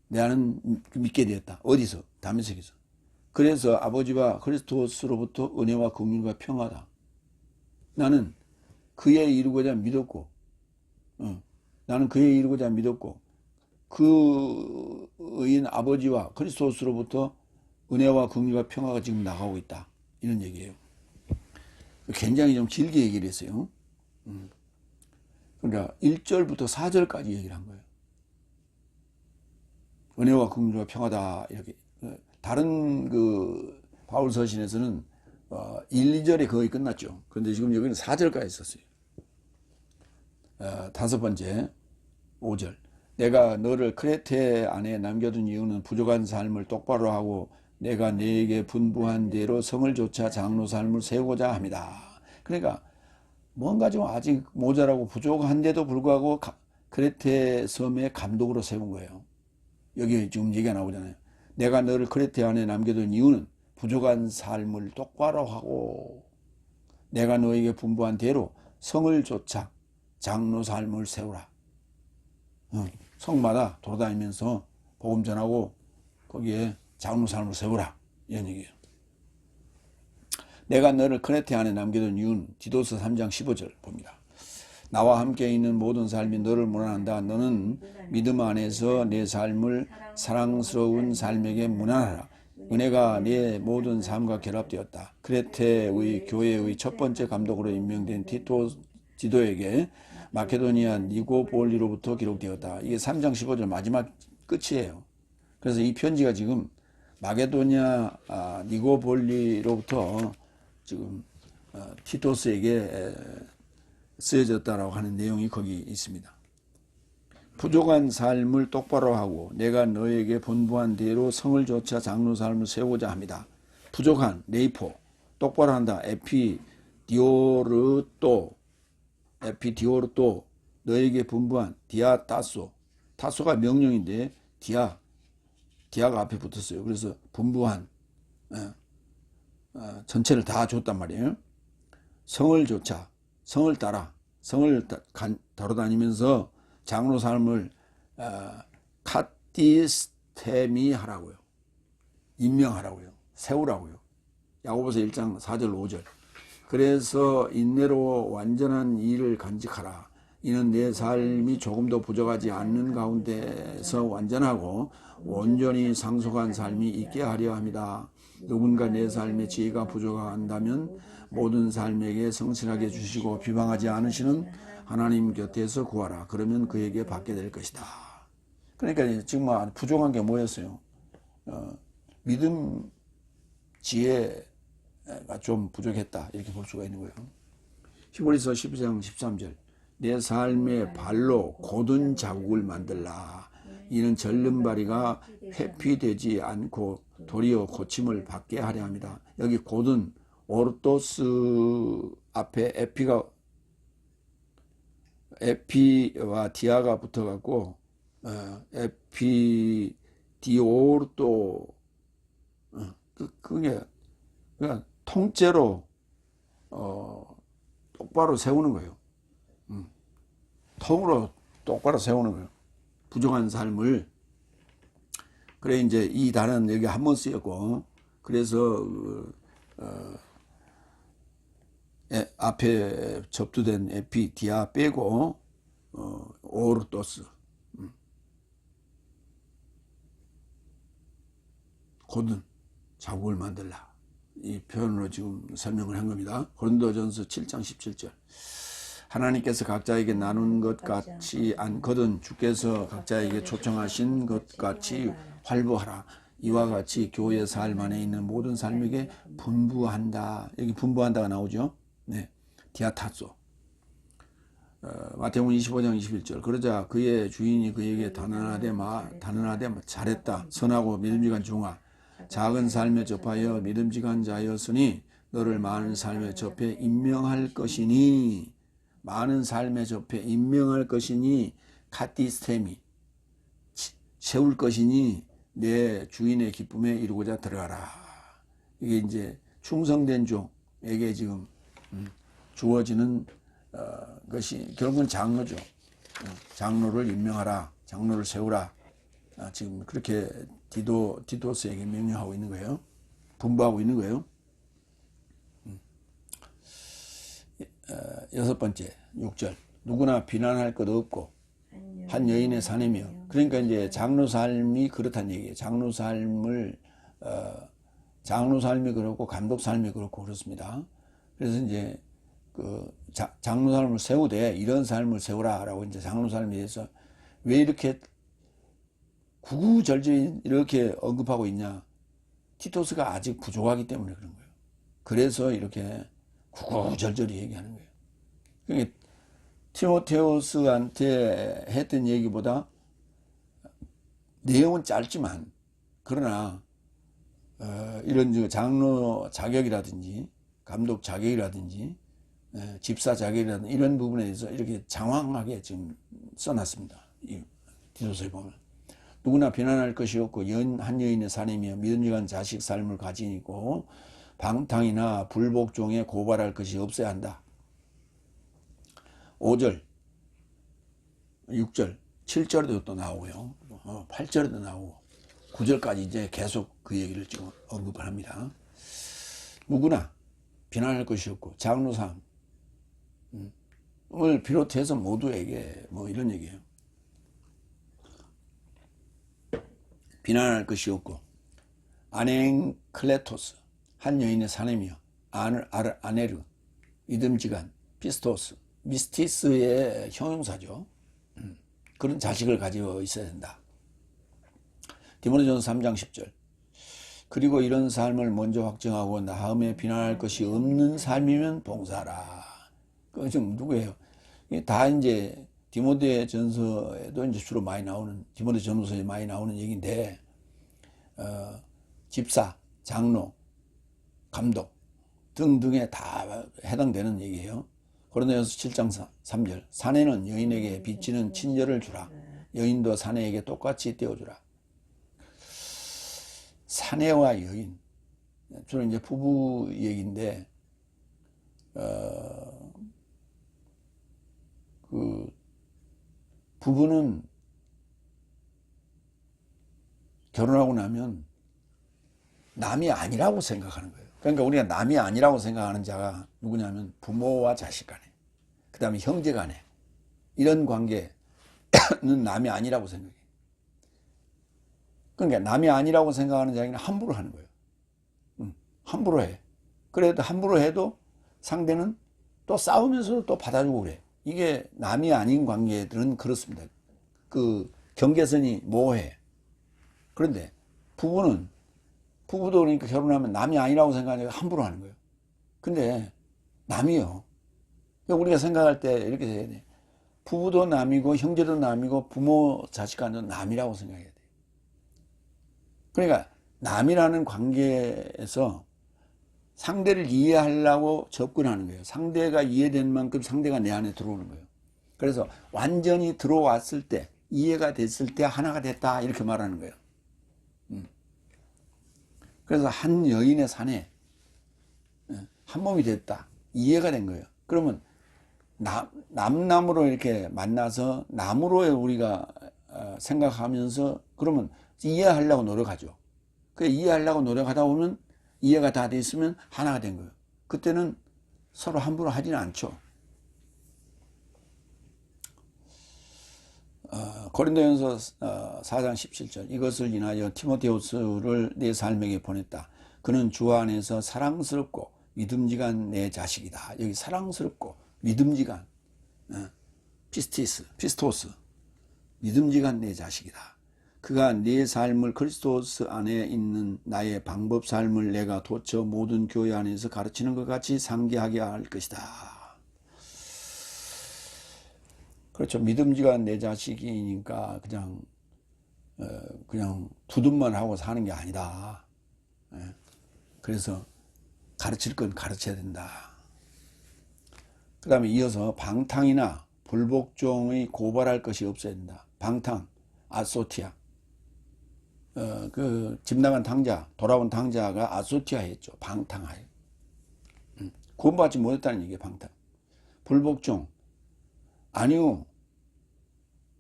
나는 믿게 되었다. 어디서? 다메섹에서. 그래서 아버지와 그리스도스로부터 은혜와 긍휼과 평화다. 나는 그에 이루고자 믿었고, 나는 그에 이루고자 믿었고, 그 의인 아버지와 그리스도스로부터 은혜와 긍휼과 평화가 지금 나가고 있다. 이런 얘기예요. 굉장히 좀 길게 얘기를 했어요. 그러니까 1절부터 4절까지 얘기를 한 거예요. 은혜와 긍휼과 평화다, 이렇게. 다른 그 바울 서신에서는 1, 2절에 거의 끝났죠. 그런데 지금 여기는 4절까지 있었어요. 다섯 번째, 5절. 내가 너를 크레테 안에 남겨둔 이유는 부족한 삶을 똑바로 하고 내가 네게 분부한 대로 성을 조차 장로 삶을 세우고자 합니다. 그러니까 뭔가 좀 아직 모자라고 부족한데도 불구하고 크레테 섬의 감독으로 세운 거예요. 여기 지금 얘기가 나오잖아요. 내가 너를 크레테 안에 남겨둔 이유는 부족한 삶을 똑바로 하고 내가 너에게 분부한 대로 성을 조차 장로 삶을 세우라. 성마다 돌아다니면서 복음 전하고 거기에 장로 삶을 세우라, 이런 얘기예요. 내가 너를 크레테 안에 남겨둔 이유는 디도서 3장 15절 봅니다. 나와 함께 있는 모든 삶이 너를 문안한다. 너는 믿음 안에서 내 삶을 사랑스러운 삶에게 문안하라. 은혜가 내 모든 삶과 결합되었다. 크레테의 교회의 첫 번째 감독으로 임명된 디도에게 마케도니아 니고볼리로부터 기록되었다. 이게 3장 15절 마지막 끝이에요. 그래서 이 편지가 지금 마게도니아 니고볼리로부터 지금 티토스에게 쓰여졌다라고 하는 내용이 거기 있습니다. 부족한 삶을 똑바로 하고 내가 너에게 분부한 대로 성을 조차 장로 삶을 세우고자 합니다. 부족한, 레이포, 똑바로 한다, 에피디오르또, 너에게 분부한, 디아타소, 타소가 명령인데 디아가 앞에 붙었어요. 그래서 분부한, 전체를 다 줬단 말이에요. 성을 조차, 성을 따라, 성을 다뤄다니면서 장로 삶을 카티스테미 하라고요. 임명하라고요. 세우라고요. 야고보서 1장 4절 5절. 그래서 인내로 완전한 일을 간직하라. 이는 내 삶이 조금도 부족하지 않는 가운데서 완전하고 온전히 상속한 삶이 있게 하려 합니다. 누군가 내 삶에 지혜가 부족한다면 모든 삶에게 성실하게 주시고 비방하지 않으시는 하나님 곁에서 구하라. 그러면 그에게 받게 될 것이다. 그러니까 지금 부족한 게 뭐였어요? 믿음, 지혜가 좀 부족했다. 이렇게 볼 수가 있는 거예요. 히브리서 12장 13절. 내 삶의 발로 곧은 자국을 만들라. 이는 절름발이가 회피되지 않고 도리어 고침을 받게 하려 합니다. 여기 곧은 오르토스 앞에 에피와 디아가 붙어갖고 에피디오르토 그게 그냥 통째로 똑바로 세우는 거예요. 통으로 똑바로 세우는 거예요. 부족한 삶을. 그래 이제 이 단어는 여기 한 번 쓰였고, 그래서 앞에 접두된 에피 디아 빼고 오르토스 곧은 자국을 만들라. 이 표현으로 지금 설명을 한 겁니다. 고린도전서 7장 17절. 하나님께서 각자에게 나눈 것 같이 않거든 주께서 각자에게 초청하신 것 같이 활보하라. 이와 같이 교회 삶 안에 있는 모든 삶에게 분부한다. 여기 분부한다가 나오죠. 네, 디아타소. 마태복음 25장 21절. 그러자 그의 주인이 그에게 단언하되 잘했다. 선하고 믿음직한 종아. 작은 삶에 접하여 믿음직한 자였으니 너를 많은 삶에 접해 임명할 것이니, 많은 삶에 접해 임명할 것이니, 카티스테미 세울 것이니 내 주인의 기쁨에 이루고자 들어가라. 이게 이제 충성된 종에게 지금 주어지는 것이 결국은 장로죠. 장로를 임명하라, 장로를 세우라. 지금 그렇게 디도스에게 명령하고 있는 거예요. 분부하고 있는 거예요. 여섯 번째 6절. 누구나 비난할 것 없고 한 여인의 사내며. 그러니까 이제 장로 삶이 그렇다는 얘기예요. 장로 삶이 그렇고 감독 삶이 그렇고 그렇습니다. 그래서 이제 그 장로 삶을 세우되 이런 삶을 세우라라고 이제 장로 삶에 대해서 왜 이렇게 구구절절 이렇게 언급하고 있냐? 티토스가 아직 부족하기 때문에 그런 거예요. 그래서 이렇게 구구절절히 얘기하는 거예요. 그러니까 티모테우스한테 했던 얘기보다 내용은 짧지만, 그러나 이런 장로 자격이라든지 감독 자격이라든지 집사 자격이라든지 이런 부분에 대해서 이렇게 장황하게 지금 써놨습니다. 이 디도서에 보면. 누구나 비난할 것이 없고 한 여인의 사내며 믿음직한 자식 삶을 가지고 방탕이나 불복종에 고발할 것이 없어야 한다. 5절, 6절, 7절에도 또 나오고요. 8절에도 나오고 9절까지 이제 계속 그 얘기를 지금 언급을 합니다. 누구나 비난할 것이 없고 장로삼을 비롯해서 모두에게 뭐 이런 얘기예요. 비난할 것이 없고 아넨클레토스 한 여인의 사내며 아네르 믿음직한 피스토스 미스티스의 형용사죠. 그런 자식을 가지고 있어야 된다. 디모데전서 3장 10절. 그리고 이런 삶을 먼저 확정하고 다음에 비난할 것이 없는 삶이면 봉사하라. 그건 좀 누구예요? 다 이제 디모데전서에도 이제 주로 많이 나오는, 디모데전서에 많이 나오는 얘기인데, 집사, 장로, 감독 등등에 다 해당되는 얘기예요. 고린도전서 7장 3절. 사내는 여인에게 비치는 친절을 주라. 여인도 사내에게 똑같이 떼어주라. 사내와 여인, 주로 이제 부부 얘기인데, 그 부부는 결혼하고 나면 남이 아니라고 생각하는 거예요. 그러니까 우리가 남이 아니라고 생각하는 자가 누구냐면 부모와 자식 간에, 그 다음에 형제 간에, 이런 관계는 남이 아니라고 생각해요. 그러니까 남이 아니라고 생각하는 자에게는 함부로 하는 거예요. 함부로 해. 그래도 함부로 해도 상대는 또 싸우면서도 또 받아주고 그래. 이게 남이 아닌 관계들은 그렇습니다. 그 경계선이 모호해. 그런데 부부도 그러니까 결혼하면 남이 아니라고 생각하니까 함부로 하는 거예요. 근데 남이요. 그러니까 우리가 생각할 때 이렇게 해야 돼. 부부도 남이고 형제도 남이고 부모 자식 간도 남이라고 생각해야 돼. 그러니까 남이라는 관계에서 상대를 이해하려고 접근하는 거예요. 상대가 이해된 만큼 상대가 내 안에 들어오는 거예요. 그래서 완전히 들어왔을 때, 이해가 됐을 때 하나가 됐다 이렇게 말하는 거예요. 그래서 한 여인의 산에 한 몸이 됐다, 이해가 된 거예요. 그러면 남으로 이렇게 만나서 남으로 우리가 생각하면서 그러면 이해하려고 노력하죠. 그 이해하려고 노력하다 보면 이해가 다 돼 있으면 하나가 된 거예요. 그때는 서로 함부로 하지는 않죠. 고린도전서 4장 17절, 이것을 인하여 디모데후스를 내 삶에게 보냈다. 그는 주 안에서 사랑스럽고 믿음직한 내 자식이다. 여기 사랑스럽고 믿음직한, 피스토스, 믿음직한 내 자식이다. 그가 내 삶을, 그리스도스 안에 있는 나의 방법 삶을 내가 도처 모든 교회 안에서 가르치는 것 같이 상기하게 할 것이다. 그렇죠. 믿음직한 내 자식이니까 그냥 두둔만 하고 사는 게 아니다. 그래서 가르칠 건 가르쳐야 된다. 그 다음에 이어서 방탕이나 불복종의 고발할 것이 없어야 된다. 방탕, 아소티아. 집 나간 탕자, 돌아온 탕자가 아소티아 했죠. 방탕하여. 구원받지 못했다는 얘기예요. 방탕. 불복종. 아니요.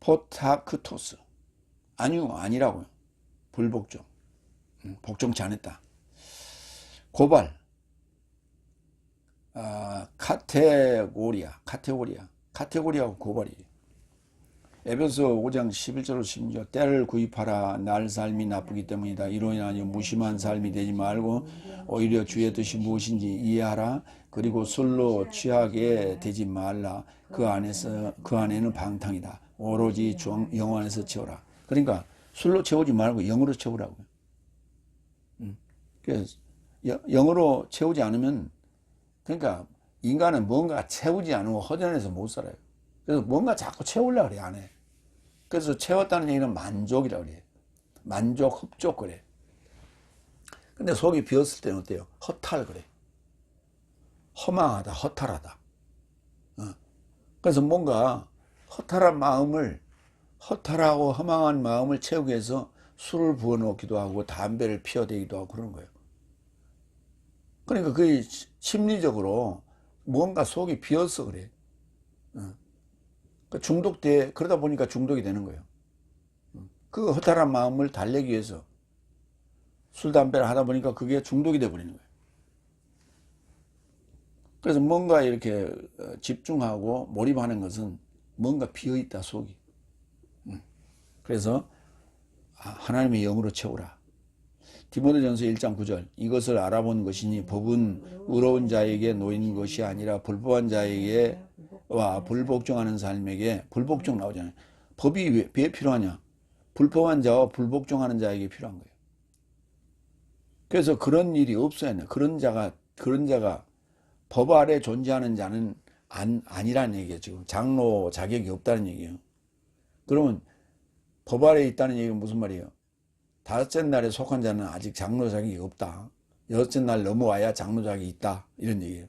포타크토스. 아니요. 아니라고요. 불복종. 복종치 않았다. 고발. 카테고리하고 고발이에요. 에베소 5장 11절로 16절, 때를 구입하라. 날 삶이 나쁘기 때문이다. 이로 인하여 무심한 삶이 되지 말고 오히려 주의 뜻이 무엇인지 이해하라. 그리고 술로 취하게 되지 말라. 그 안에는 방탕이다. 오로지 영 안에서 채우라. 그러니까 술로 채우지 말고 영으로 채우라고요. 그래서 영으로 채우지 않으면, 그러니까 인간은 뭔가 채우지 않으면 허전해서 못 살아요. 그래서 뭔가 자꾸 채우려고 그래, 안에. 그래서 채웠다는 얘기는 만족이라고 그래요. 만족, 흡족 그래. 근데 속이 비었을 때는 어때요? 허탈 그래. 허망하다, 허탈하다. 그래서 뭔가 허탈하고 허망한 마음을 채우기 위해서 술을 부어놓기도 하고 담배를 피워대기도 하고 그런 거예요. 그러니까 그게 심리적으로 뭔가 속이 비었어 그래. 그러다 보니까 중독이 되는 거예요. 그 허탈한 마음을 달래기 위해서 술, 담배를 하다 보니까 그게 중독이 돼 버리는 거예요. 그래서 뭔가 이렇게 집중하고 몰입하는 것은 뭔가 비어있다, 속이. 그래서 하나님의 영으로 채우라. 디모데전서 1장 9절, 이것을 알아본 것이니 법은 의로운 자에게 놓인 것이 아니라 불법한 자에게와 불복종하는 삶에게, 불복종 나오잖아요. 법이 왜 필요하냐? 불법한 자와 불복종하는 자에게 필요한 거예요. 그래서 그런 일이 없어야 해요. 그런 자가 법 아래 존재하는 자는 아니라는 얘기예요. 지금 장로 자격이 없다는 얘기예요. 그러면 법 아래 있다는 얘기는 무슨 말이에요? 다섯째 날에 속한 자는 아직 장로 자격이 없다. 여섯째 날 넘어와야 장로 자격이 있다. 이런 얘기예요.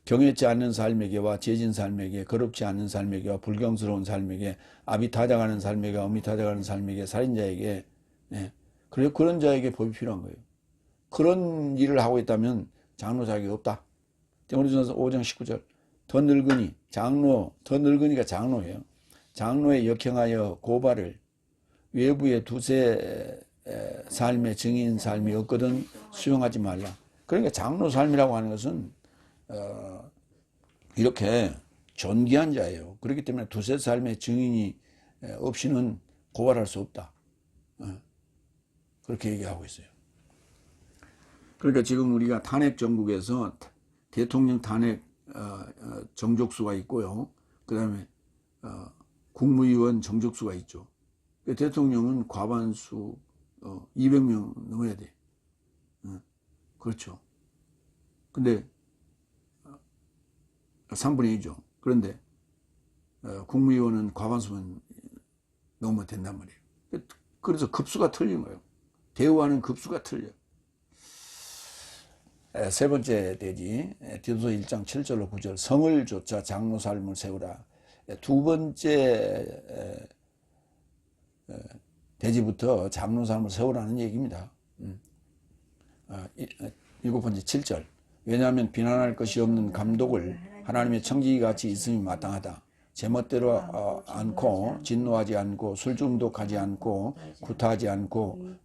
경외치 않는 삶에게와 죄진 삶에게, 거룩지 않는 삶에게와 불경스러운 삶에게, 아비 타작하는 삶에게, 어미 타작하는 삶에게, 살인자에게, 그리고 그런 자에게 법이 필요한 거예요. 그런 일을 하고 있다면 장로 자격이 없다. 디모데전서 5장 19절, 더 늙으니가 장로예요. 장로에 역행하여 고발을 외부의 두세 삶의 증인 삶이 없거든 수용하지 말라. 그러니까 장로 삶이라고 하는 것은 이렇게 존귀한 자예요. 그렇기 때문에 두세 삶의 증인이 없이는 고발할 수 없다. 그렇게 얘기하고 있어요. 그러니까 지금 우리가 탄핵 정국에서 대통령 탄핵 정족수가 있고요. 그 다음에 국무위원 정족수가 있죠. 대통령은 과반수 200명 넘어야 돼. 그렇죠. 근데 3분의 2죠. 그런데 국무위원은 과반수만 넘으면 된단 말이에요. 그래서 급수가 틀린 거예요. 대우하는 급수가 틀려요. 세 번째 대지 디도서 1장 7절로 9절 성을 조차 장로 삶을 세우라. 두 번째 대지부터 장로 삶을 세우라는 얘기입니다. 일곱 번째 7절 왜냐하면 비난할 것이 없는 감독을 하나님의 청지기 같이 있음이 마땅하다. 제멋대로 않고 진노하지 않고 술 중독하지 않고 구타하지 않고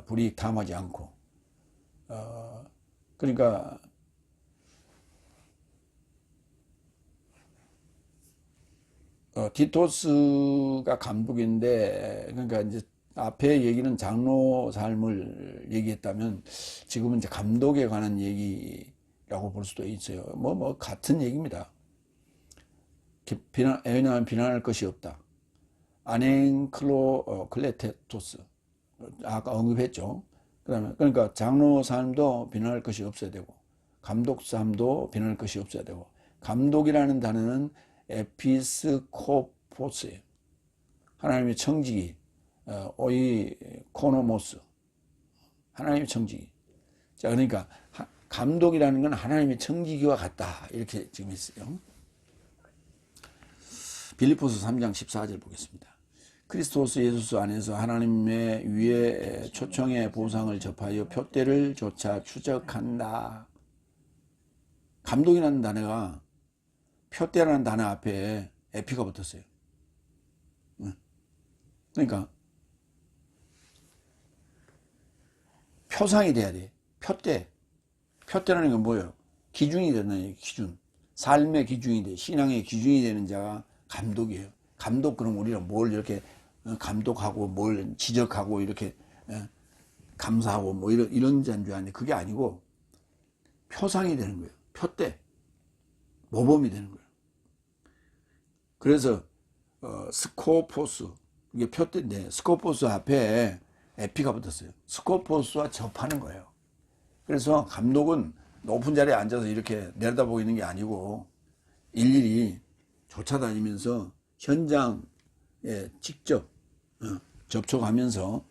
불이익 탐하지 않고 그러니까 디토스가 감독인데 그러니까 이제 앞에 얘기는 장로 삶을 얘기했다면 지금은 이제 감독에 관한 얘기라고 볼 수도 있어요. 뭐 같은 얘기입니다. 왜냐하면 비난할 것이 없다. 클레테토스 아까 언급했죠. 그러니까 장로 삶도 비난할 것이 없어야 되고 감독 삶도 비난할 것이 없어야 되고 감독이라는 단어는 에피스코포스예요. 하나님의 청지기 오이코노모스 하나님의 청지기. 자 그러니까 감독이라는 건 하나님의 청지기와 같다 이렇게 지금 했어요. 빌립보서 3장 14절 보겠습니다. 그리스도스 예수 안에서 하나님의 위에 초청의 보상을 접하여 표대를 조차 추적한다. 감독이라는 단어가 표대라는 단어 앞에 에피가 붙었어요. 그러니까 표상이 돼야 돼. 표대라는 건 뭐예요? 기준이 되는 기준. 삶의 기준이 돼. 신앙의 기준이 되는 자가 감독이에요. 감독 그럼 우리는 뭘 이렇게 감독하고 뭘 지적하고 이렇게 감사하고 뭐 이런 자인 줄 아는데 그게 아니고 표상이 되는 거예요. 표대 모범이 되는 거예요. 그래서 스코포스 이게 표대인데 스코포스 앞에 에피가 붙었어요. 스코포스와 접하는 거예요. 그래서 감독은 높은 자리에 앉아서 이렇게 내려다보고 있는 게 아니고 일일이 쫓아다니면서 현장에 직접 접촉하면서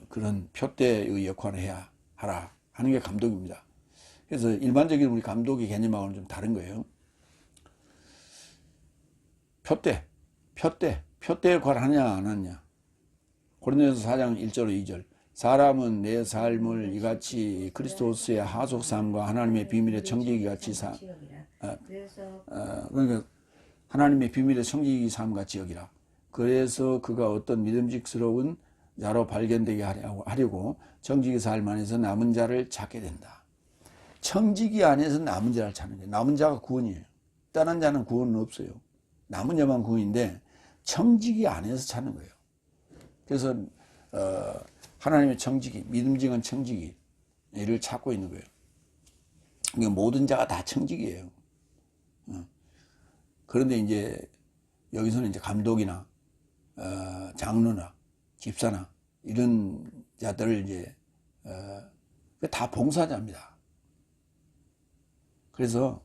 그런 표대의 역할을 해야 하라 하는 게 감독입니다. 그래서 일반적인 우리 감독의 개념하고는 좀 다른 거예요. 표대 역할을 하냐 안 하냐. 고린도전서 4장 1절 2절 사람은 내 삶을 이같이 그리스도스의 하속삶과 하나님의 비밀의 청지기 같이 그러니까 하나님의 비밀의 청지기 삶같이 여기라. 그래서 그가 어떤 믿음직스러운 자로 발견되게 하려고 청지기 삶 안에서 남은 자를 찾게 된다. 청지기 안에서 남은 자를 찾는 거예요. 남은 자가 구원이에요. 다른 자는 구원은 없어요. 남은 자만 구원인데 청지기 안에서 찾는 거예요. 그래서 하나님의 청지기, 믿음직한 청지기를 찾고 있는 거예요. 그러니까 모든 자가 다 청지기예요. 그런데 이제 여기서는 이제 감독이나 장로나 집사나 이런 자들을 이제 다 봉사자입니다. 그래서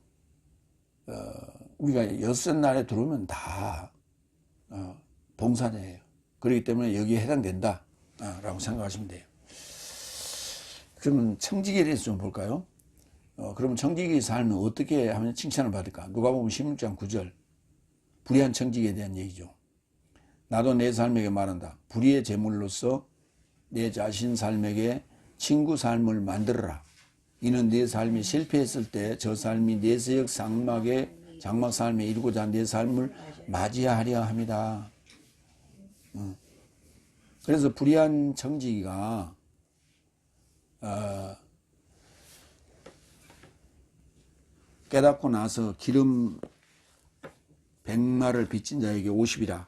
우리가 엿새 날에 들어오면 다 봉사자예요. 그렇기 때문에 여기에 해당된다 라고 생각하시면 돼요. 그러면 청지기에 대해서 좀 볼까요? 그러면 청지기의 삶은 어떻게 하면 칭찬을 받을까? 누가복음 16장 9절 불의한 청지기에 대한 얘기죠. 나도 내 삶에게 말한다. 불의의 제물로서 내 자신 삶에게 친구 삶을 만들어라. 이는 내 삶이 실패했을 때 저 삶이 내세역 장막 삶에 이루고자 내 삶을 맞이하려 합니다. 그래서 불의한 청지기가 깨닫고 나서 기름 100마를 빚진 자에게 50이라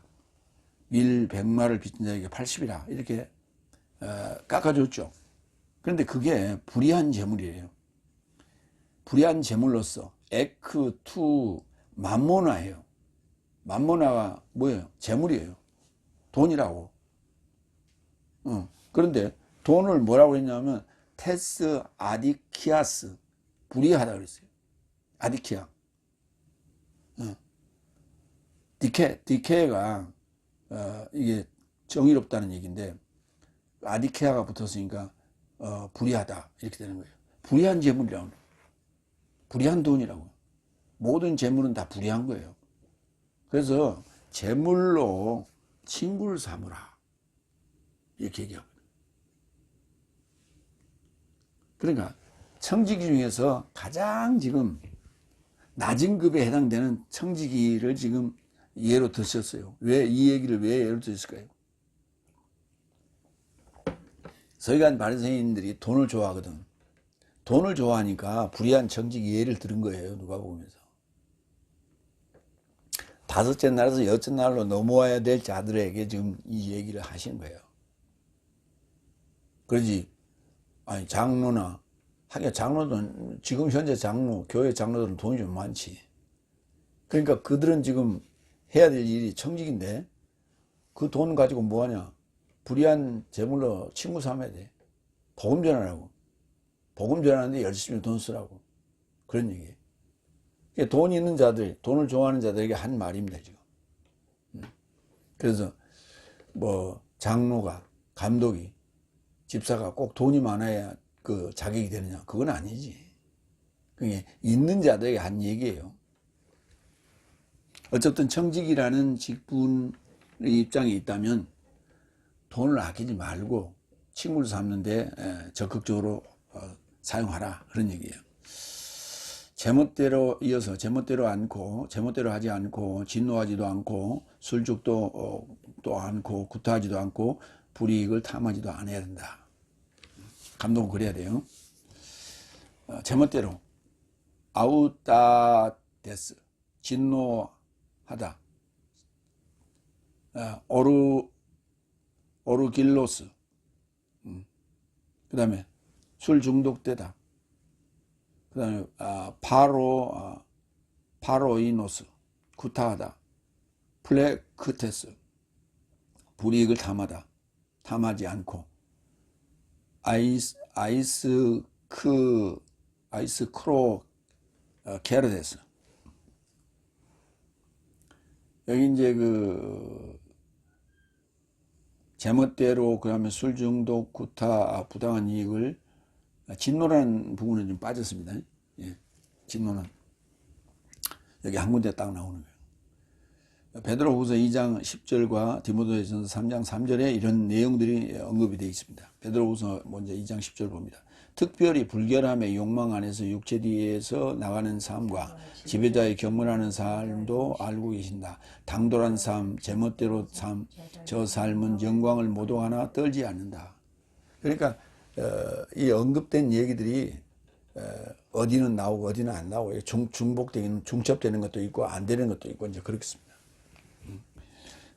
밀 100마를 빚진 자에게 80이라 이렇게 깎아줬죠. 그런데 그게 불의한 재물이에요. 불의한 재물로서 에크 투 맘모나예요. 맘모나가 뭐예요? 재물이에요. 돈이라고. 그런데 돈을 뭐라고 했냐면 테스 아디키아스, 불의하다 그랬어요. 아디키아. 디케가 이게 정의롭다는 얘기인데 아디케아가 붙었으니까 불의하다 이렇게 되는 거예요. 불의한 재물이라고 해요. 불의한 돈이라고. 모든 재물은 다 불의한 거예요. 그래서 재물로 친구를 삼으라 이렇게 얘기하거든요. 그러니까 청지기 중에서 가장 지금 낮은 급에 해당되는 청지기를 지금 예로 드셨어요. 왜 이 얘기를 왜 예로 드셨을까요? 서기관 바리새인들이 돈을 좋아하거든. 돈을 좋아하니까 불의한 청지기 예를 들은 거예요. 누가 보면서. 다섯째 날에서 여섯째 날로 넘어와야 될 자들에게 지금 이 얘기를 하시는 거예요. 그러지, 아니, 장로나, 하긴 장로들은, 지금 현재 장로, 교회 장로들은 돈이 좀 많지. 그러니까 그들은 지금 해야 될 일이 청직인데, 그 돈 가지고 뭐 하냐? 불의한 재물로 친구 삼아야 돼. 복음 전하라고. 복음 전하는데 열심히 돈 쓰라고. 그런 얘기예요. 돈 있는 자들, 돈을 좋아하는 자들에게 한 말입니다, 지금. 그래서, 뭐, 장로가, 감독이, 집사가 꼭 돈이 많아야 그 자격이 되느냐? 그건 아니지. 그게 있는 자들에게 한 얘기예요. 어쨌든 청직이라는 직분의 입장이 있다면 돈을 아끼지 말고 친구를 삼는데 적극적으로 사용하라. 그런 얘기예요. 제멋대로 이어서 제멋대로 않고 제멋대로 하지 않고 진노하지도 않고 술죽도 또 않고 구타하지도 않고 불이익을 탐하지도 않아야 된다. 감독은 그래야 돼요. 제멋대로 아우따데스 진노하다. 오르길로스. 그 다음에 술 중독되다. 그 다음에 파로이노스 구타하다. 플레크테스 불이익을 탐하지 않고 아이스크로 게르데스. 여기 이제 그 제멋대로 그다음에 술 중독, 구타, 부당한 이익을 진노라는 부분은 좀 빠졌습니다. 예, 진노는 여기 한 군데 딱 나오는 거예요. 베드로후서 2장 10절과 디모데전서 3장 3절에 이런 내용들이 언급이 되어 있습니다. 베드로후서 먼저 2장 10절 봅니다. 특별히 불결함의 욕망 안에서 육체 뒤에서 나가는 삶과 지배자의 경멸하는 삶도 알고 계신다. 당돌한 삶, 제멋대로 삶, 저 삶은 영광을 모독하나 떨지 않는다. 그러니까 이 언급된 얘기들이 어디는 나오고 어디는 안 나오고 중복되는 중첩되는 것도 있고 안 되는 것도 있고 이제 그렇습니다.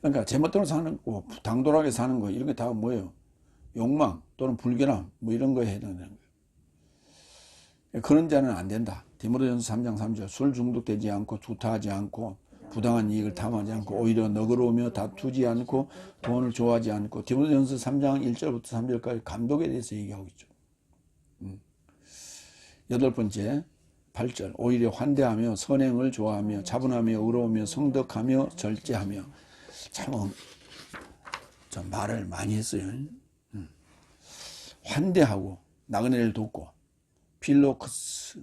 그러니까 제멋대로 사는 거, 당돌하게 사는 거 이런 게 다 뭐예요? 욕망 또는 불결함 뭐 이런 거에 해당되는 거예요. 그런 자는 안 된다. 디모데전서 3장 3절 술 중독되지 않고 구타하지 않고 부당한 이익을 탐하지 않고 오히려 너그러우며 다투지 않고 돈을 좋아하지 않고 디모데전서 3장 1절부터 3절까지 감독에 대해서 얘기하고 있죠. 여덟 번째 8절 오히려 환대하며 선행을 좋아하며 차분하며 의로우며 성덕하며 절제하며 참 말을 많이 했어요. 환대하고 나그네를 돕고 필로크세노스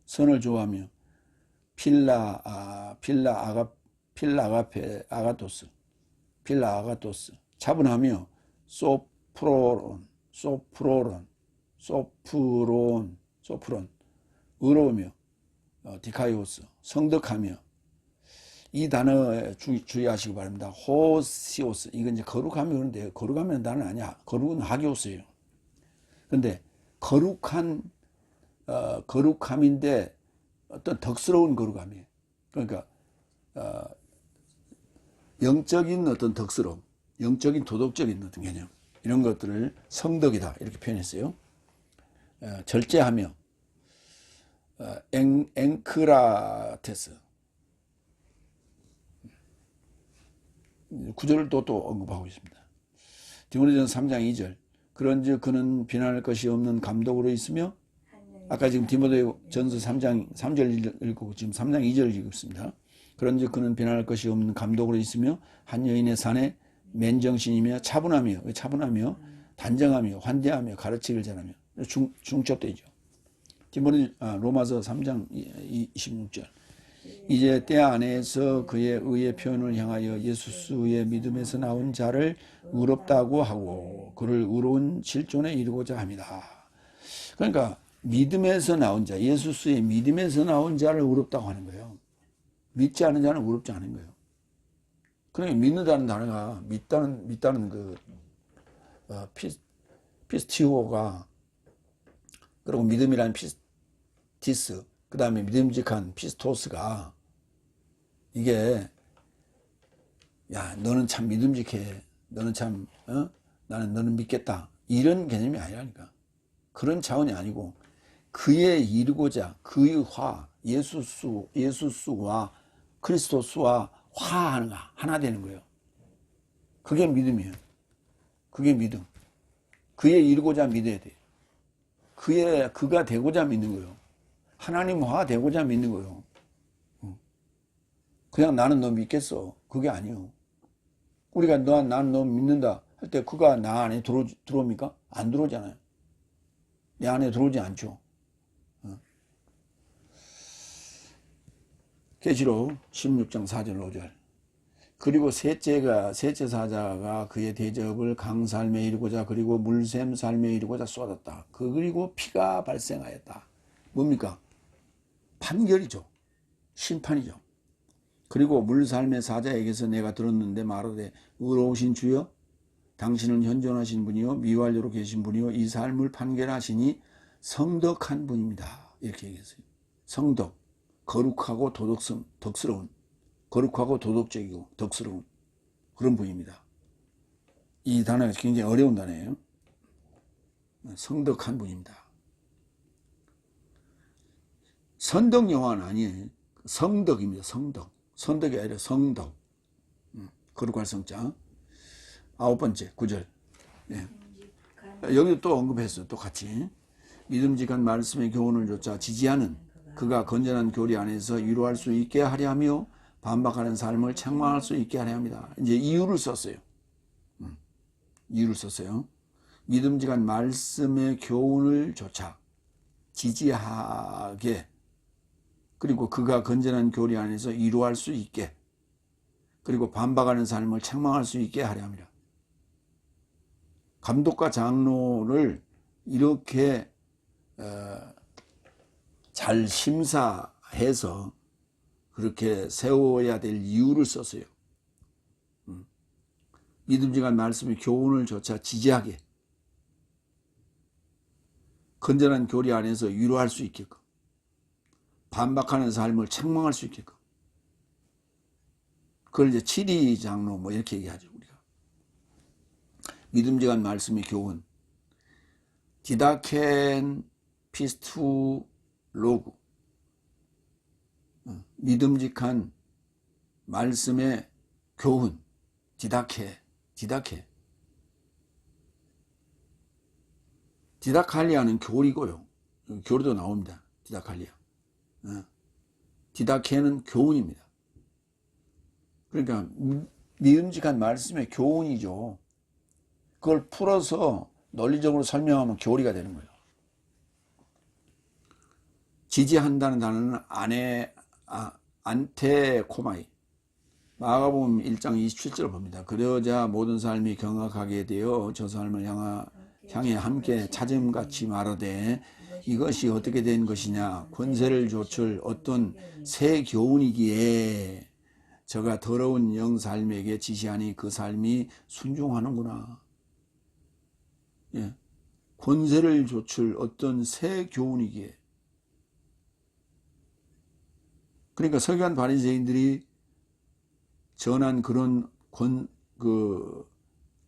선을 좋아하며 필라 아가토스 차분하며 소프론 의로우며 디카이오스 성덕하며 이 단어 주의하시기 바랍니다. 호시오스. 이건 이제 거룩함이 그런데 거룩함이라는 단어는 아니야. 거룩은 하기오스예요. 근데 거룩함인데 어떤 덕스러운 거룩함이에요. 그러니까 영적인 어떤 덕스러움, 영적인 도덕적인 어떤 개념, 이런 것들을 성덕이다 이렇게 표현했어요. 절제하며 앵크라테스. 구절을 또 언급하고 있습니다. 디모데전서 3장 2절. 그런즉 그는 비난할 것이 없는 감독으로 있으며, 아까 지금 디모데전서 3장 3절 읽고 지금 3장 2절 읽었습니다. 그런즉 그는 비난할 것이 없는 감독으로 있으며 한 여인의 산에 맨정신이며 차분하며 단정하며 환대하며 가르치기를 잘하며. 중첩되죠. 로마서 3장 26절. 이제 때 안에서 그의 의의 표현을 향하여 예수스의 믿음에서 나온 자를 의롭다고 하고 그를 의로운 실존에 이르고자 합니다. 그러니까 믿음에서 나온 자, 예수스의 믿음에서 나온 자를 의롭다고 하는 거예요. 믿지 않은 자는 의롭지 않은 거예요. 그러니까 믿는다는 단어가 믿다는 그 피스티오가, 그리고 믿음이라는 피스티스, 그 다음에 믿음직한 피스토스가, 이게 야 너는 참 믿음직해, 너는 참 나는 너는 믿겠다, 이런 개념이 아니라니까. 그런 차원이 아니고 그에 이르고자 그의 화, 예수스와 그리스도스와 화하는 하나 되는 거예요. 그게 믿음이에요. 그게 믿음. 그에 이르고자 믿어야 돼. 그가 되고자 믿는 거예요. 하나님화 되고자 믿는 거예요. 그냥 나는 너 믿겠어, 그게 아니에요. 우리가 나는 너 믿는다 할 때 그가 나 안에 들어옵니까? 안 들어오잖아요. 내 안에 들어오지 않죠. 계시록 16장 4절 5절. 그리고 셋째 사자가 그의 대접을 강살매 이르고자 그리고 물샘 살매 이르고자 쏟았다. 그리고 피가 발생하였다. 뭡니까? 판결이죠. 심판이죠. 그리고 물살매 사자에게서 내가 들었는데 말하되 의로우신 주여, 당신은 현존하신 분이요 미완료로 계신 분이요 이 삶을 판결하시니 성덕한 분입니다. 이렇게 얘기했어요. 성덕, 거룩하고 덕스러운, 거룩하고 도덕적이고 덕스러운 그런 분입니다. 이 단어가 굉장히 어려운 단어예요. 성덕한 분입니다. 선덕 여호와는 아니에요. 성덕입니다. 선덕이 아니라 성덕. 거룩할 성자. 9번째 9절. 네. 여기도 또 언급했어요. 또 같이. 믿음직한 말씀의 교훈을 조차 지지하는 그가 건전한 교리 안에서 위로할 수 있게 하려 하며 반박하는 삶을 책망할 수 있게 하려 합니다. 이제 이유를 썼어요. 이유를 썼어요. 믿음직한 말씀의 교훈을 조차 지지하게, 그리고 그가 건전한 교리 안에서 위로할 수 있게, 그리고 반박하는 삶을 책망할 수 있게 하려 합니다. 감독과 장로를 이렇게 잘 심사해서 그렇게 세워야 될 이유를 썼어요. 믿음직한 말씀의 교훈을 조차 지지하게, 건전한 교리 안에서 위로할 수 있게끔, 반박하는 삶을 책망할 수 있게끔. 그걸 이제 7위 장로 뭐 이렇게 얘기하죠, 우리가. 믿음직한 말씀의 교훈, 디다켄 피스투로그, 믿음직한 말씀의 교훈, 디다칼리아는 교리고요. 교리도 나옵니다. 디다칼리아. 디다케는 교훈입니다. 그러니까 믿음직한 말씀의 교훈이죠. 그걸 풀어서 논리적으로 설명하면 교리가 되는 거예요. 지지한다는 단어는 안테코마이. 마가복음 1장 27절을 봅니다. 그러자 모든 삶이 경악하게 되어 저 삶을 향해 함께 찾음같이 말하되 이것이 어떻게 된 것이냐, 권세를 조출 어떤 새 교훈이기에 저가 더러운 영 삶에게 지시하니 그 삶이 순종하는구나. 예. 권세를 조출 어떤 새 교훈이기에. 그러니까 서기관 바리새인들이 전한 그런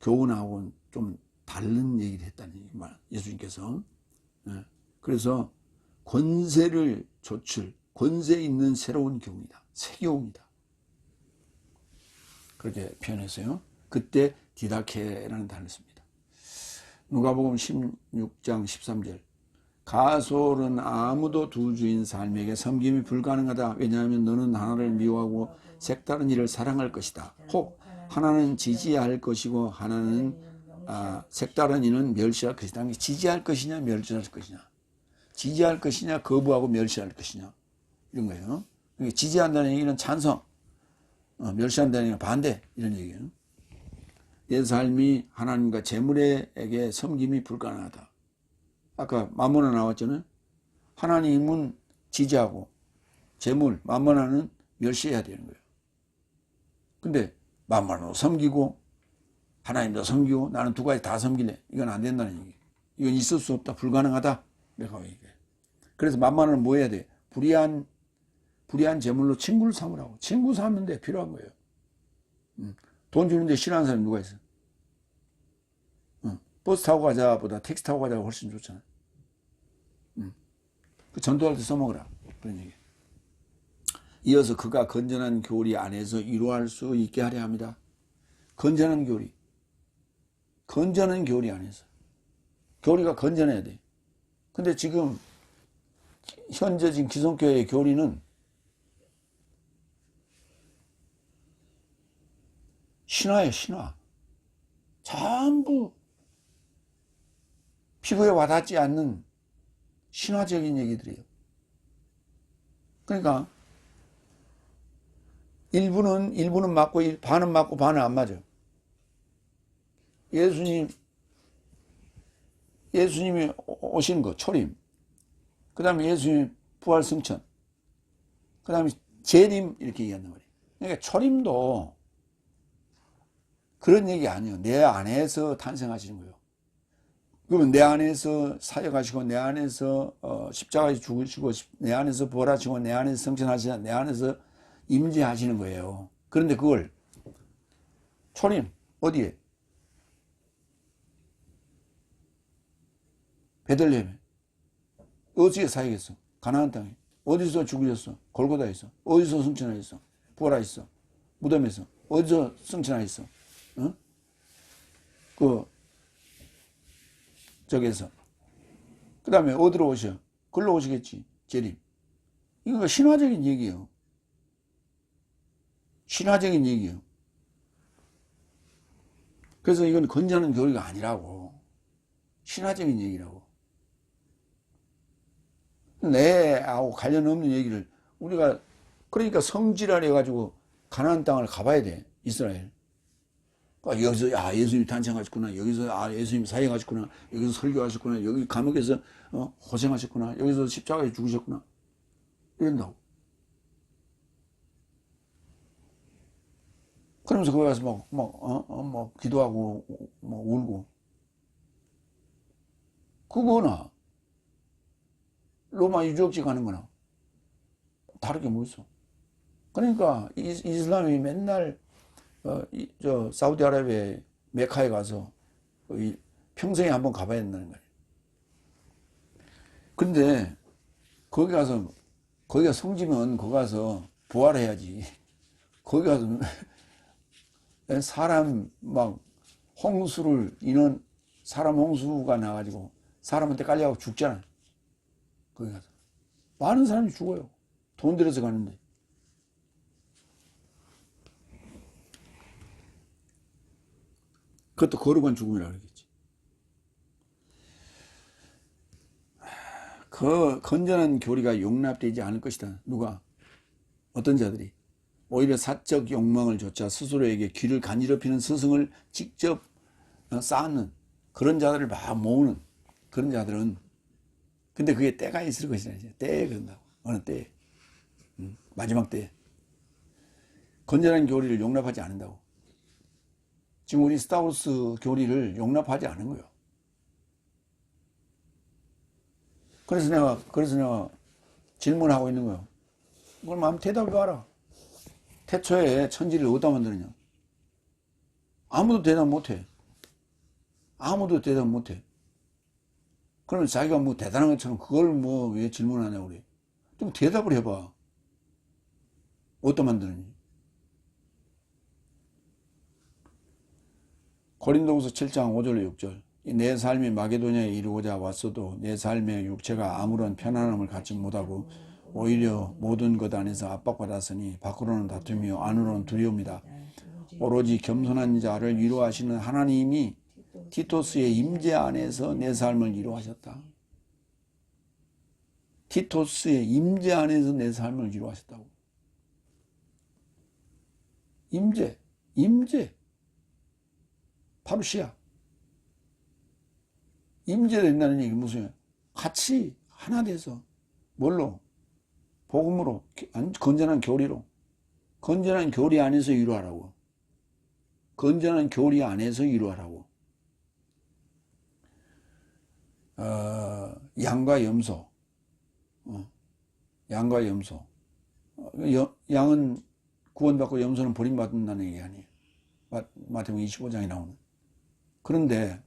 교훈하고는 좀 다른 얘기를 했다는 말, 예수님께서. 예. 그래서 권세를 조출, 권세 있는 새로운 교훈이다. 새 교훈이다. 그렇게 표현했어요. 그때 디다케라는 단어를 씁니다. 누가복음 16장 13절. 가솔은 아무도 두 주인 삶에게 섬김이 불가능하다. 왜냐하면 너는 하나를 미워하고 색다른 이를 사랑할 것이다. 혹 하나는 지지할 것이고 하나는 색다른 이는 멸시할 것이다. 지지할 것이냐 멸시할 것이냐. 지지할 것이냐 거부하고 멸시할 것이냐. 이런 거예요. 지지한다는 얘기는 찬성, 멸시한다는 얘기는 반대, 이런 얘기예요. 내 삶이 하나님과 재물에게 섬김이 불가능하다. 아까 맘모나 나왔잖아요. 하나님은 지지하고 재물, 맘모나는 멸시해야 되는 거예요. 근데 맘모나도 섬기고 하나님도 섬기고 나는 두 가지 다 섬길래. 이건 안 된다는 얘기. 이건 있을 수 없다. 불가능하다. 내가 얘기해. 그래서 맘모나는 뭐 해야 돼? 불의한 재물로 친구를 삼으라고. 친구 삼는데 필요한 거예요. 돈 주는데 싫어하는 사람이 누가 있어? 버스 타고 가자보다 택시 타고 가자가 훨씬 좋잖아. 그 전도할 때 써먹으라. 그런 얘기. 이어서 그가 건전한 교리 안에서 이루할 수 있게 하려 합니다. 건전한 교리. 건전한 교리 안에서. 교리가 건전해야 돼. 근데 지금 현재 지금 기성교회의 교리는 신화예요, 신화. 전부 피부에 와닿지 않는 신화적인 얘기들이에요. 그러니까 일부는 맞고 반은 맞고 반은 안 맞아요. 예수님이 오신 거 초림, 그 다음에 예수님 부활 승천, 그 다음에 재림 이렇게 얘기한단 말이에요. 그러니까 초림도 그런 얘기 아니에요. 내 안에서 탄생하시는 거예요. 그러면 내 안에서 사역하시고 내 안에서 십자가에 죽으시고 내 안에서 부활하시고 내 안에서 승천하시고 내 안에서 임재하시는 거예요. 그런데 그걸 초림 어디에? 베들레헴에. 어디에 사역했어? 가나안 땅에. 어디서 죽으셨어? 골고다에서. 어디서 승천하셨어? 부활하셨어. 무덤에서. 어디서 승천하셨어? 저기에서. 그 다음에 어디로 오셔? 글로 오시겠지. 재림. 이거 신화적인 얘기예요. 신화적인 얘기예요. 그래서 이건 건전한 교리가 아니라고. 신화적인 얘기라고. 내하고 관련 없는 얘기를 우리가 그러니까 성지랄 해가지고 가나안 땅을 가봐야 돼. 이스라엘. 그러니까 여기서 예수님이 탄생하셨구나. 여기서 예수님이 사역하셨구나. 여기서 설교하셨구나. 여기 감옥에서 고생하셨구나. 여기서 십자가에 죽으셨구나. 이런다고. 그러면서 거기 가서 막 기도하고 울고. 그거나 로마 유적지 가는 거나 다르게 뭐 있어. 그러니까 이슬람이 맨날 사우디아라비아 메카에 가서 평생에 한번 가봐야 된다는 거예요. 근데 거기가 성지면 거기 가서 부활해야지. 거기 가서 사람 사람 홍수가 나가지고 사람한테 깔려가고 죽잖아. 거기 가서 많은 사람이 죽어요. 돈 들여서 가는데. 그것도 거룩한 죽음이라고 그러겠지. 그 건전한 교리가 용납되지 않을 것이다. 누가? 어떤 자들이? 오히려 사적 욕망을 좇아 스스로에게 귀를 간지럽히는 스승을 직접 쌓는 그런 자들을 막 모으는 그런 자들은, 근데 그게 때가 있을 것이다. 때에 그런다고. 어느 때에. 마지막 때에. 건전한 교리를 용납하지 않는다고. 지금 우리 스타워스 교리를 용납하지 않은 거예요. 그래서 내가 질문하고 있는 거예요. 그럼 한번 대답해 봐라. 태초에 천지를 어디다 만드느냐? 아무도 대답 못해. 아무도 대답 못해. 그러면 자기가 뭐 대단한 것처럼 그걸 뭐 왜 질문하냐, 우리. 좀 대답을 해봐. 어디다 만드느니? 고린도후서 7장 5절 6절. 내 삶이 마게도냐에 이르고자 왔어도 내 삶의 육체가 아무런 편안함을 갖지 못하고 오히려 모든 것 안에서 압박받았으니 밖으로는 다툼이요 안으로는 두려움이다. 오로지 겸손한 자를 위로하시는 하나님이 티토스의 임재 안에서 내 삶을 위로하셨다. 티토스의 임재 안에서 내 삶을 위로하셨다고. 임재. 파루시아. 임재된다는 얘기 무슨 얘기야? 같이 하나 돼서 뭘로? 복음으로, 건전한 교리로. 건전한 교리 안에서 위로하라고. 건전한 교리 안에서 위로하라고. 양과 염소. 양과 염소. 양은 구원받고 염소는 버림받는다는 얘기 아니에요. 마태복음 25장에 나오는. 그런데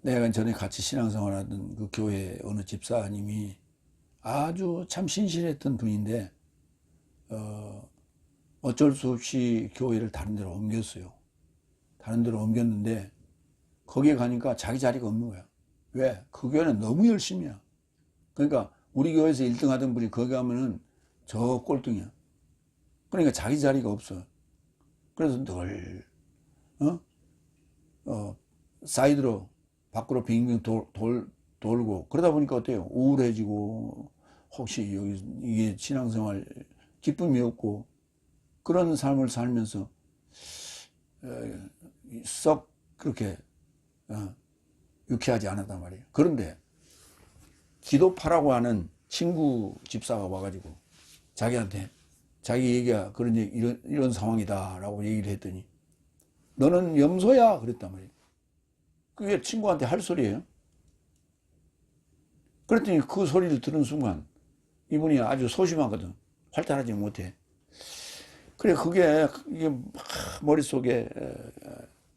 내가 전에 같이 신앙생활하던 그 교회 어느 집사님이 아주 참 신실했던 분인데 어쩔 수 없이 교회를 다른 데로 옮겼어요. 다른 데로 옮겼는데 거기에 가니까 자기 자리가 없는 거야. 왜? 그 교회는 너무 열심이야. 그러니까 우리 교회에서 1등 하던 분이 거기 가면은 저 꼴등이야. 그러니까 자기 자리가 없어. 그래서 늘 사이드로 밖으로 빙빙 돌고 그러다 보니까 어때요? 우울해지고 혹시 여기 이게 신앙생활 기쁨이 없고 그런 삶을 살면서 썩 그렇게 유쾌하지 않았단 말이에요. 그런데 기도파라고 하는 친구 집사가 와가지고 자기한테 자기 얘기가 그런 얘기, 이런 상황이다라고 얘기를 했더니 너는 염소야 그랬단 말이에요. 그게 친구한테 할 소리예요. 그랬더니 그 소리를 들은 순간 이분이 아주 소심하거든. 활달하지 못해. 그래 그게 이게 막 머릿속에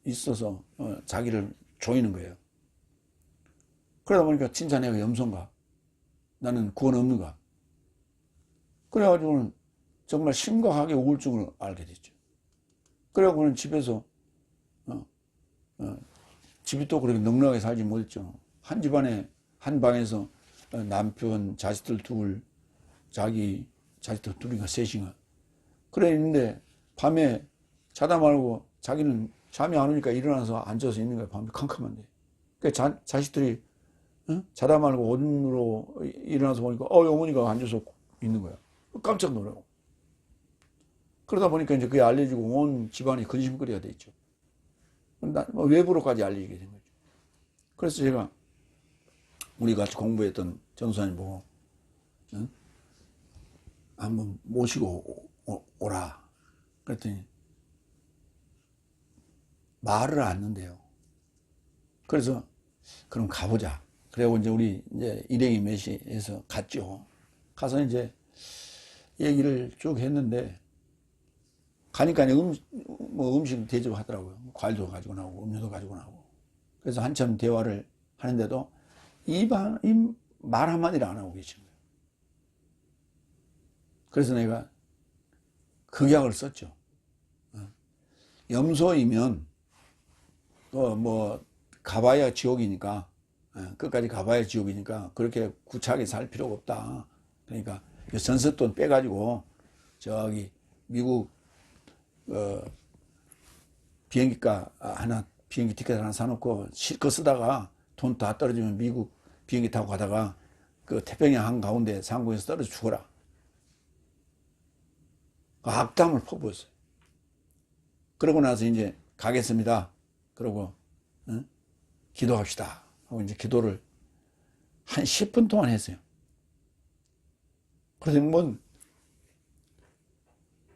있어서 자기를 조이는 거예요. 그러다 보니까 진짜 내가 염소인가? 나는 구원 없는가? 그래가지고는 정말 심각하게 우울증을 알게 됐죠. 그래가지고는 집에서 집이 또 그렇게 넉넉하게 살지 못했죠. 한 집안에 한 방에서 남편, 자식들 둘, 자기 자식들 둘인가 셋인가. 그래 있는데 밤에 자다 말고 자기는 잠이 안 오니까 일어나서 앉아서 있는 거야. 밤에 캄캄한데. 그 자식들이 자다 말고 오늘로 일어나서 보니까 어머니가 앉아서 있는 거야. 깜짝 놀라고. 그러다 보니까 이제 그게 알려지고 온 집안이 근심거리가 돼 있죠. 외부로까지 알려지게 된 거죠. 그래서 제가 우리 같이 공부했던 전도사님 보고 한번 모시고 오라. 그랬더니 말을 않는데요. 그래서 그럼 가보자. 그래고 이제 우리 이제 일행이 몇이해서 갔죠. 가서 이제 얘기를 쭉 했는데 가니까 음식 대접하더라고요. 과일도 가지고 나오고 음료도 가지고 나오고. 그래서 한참 대화를 하는데도 말 한마디를 안 하고 계신 거예요. 그래서 내가 극약을 썼죠. 염소이면 뭐 가봐야 지옥이니까 끝까지 가봐야 지옥이니까 그렇게 구차하게 살 필요가 없다. 그러니까 전세돈 빼가지고 저기 미국 비행기가 하나 비행기 티켓 하나 사놓고 실컷 쓰다가 돈 다 떨어지면 미국 비행기 타고 가다가 그 태평양 한가운데 상공에서 떨어져 죽어라. 악담을 퍼부었어요. 그러고 나서 이제 가겠습니다. 그러고 기도합시다 하고 이제 기도를 한 10분 동안 했어요. 그래서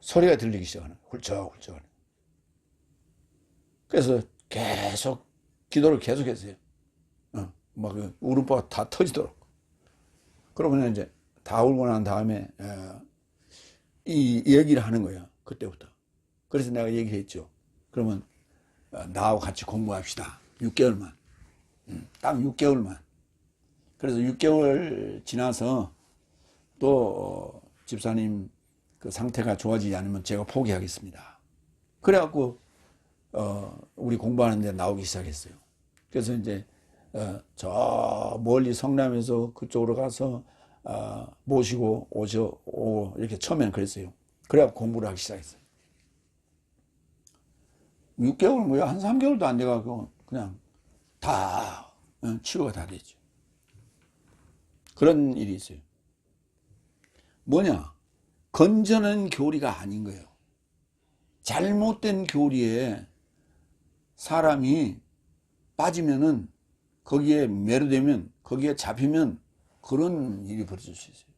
소리가 들리기 시작하는 거예요. 훌쩍훌쩍 하는. 그래서 계속 기도를 계속했어요. 막 울음보가 다 터지도록. 그러면 이제 다 울고 난 다음에 이 얘기를 하는 거예요. 그때부터. 그래서 내가 얘기를 했죠. 그러면 나하고 같이 공부합시다. 6개월만. 딱 6개월만. 그래서 6개월 지나서 또 집사님 그 상태가 좋아지지 않으면 제가 포기하겠습니다. 그래갖고 우리 공부하는 데 나오기 시작했어요. 그래서 이제 저 멀리 성남에서 그쪽으로 가서 모시고 오고 이렇게 처음에는 그랬어요. 그래갖고 공부를 하기 시작했어요. 6개월 뭐야, 한 3개월도 안 돼가지고 그냥 다 치유가 다 됐죠. 그런 일이 있어요. 뭐냐, 건전한 교리가 아닌 거예요. 잘못된 교리에 사람이 빠지면은, 거기에 매료되면, 거기에 잡히면 그런 일이 벌어질 수 있어요.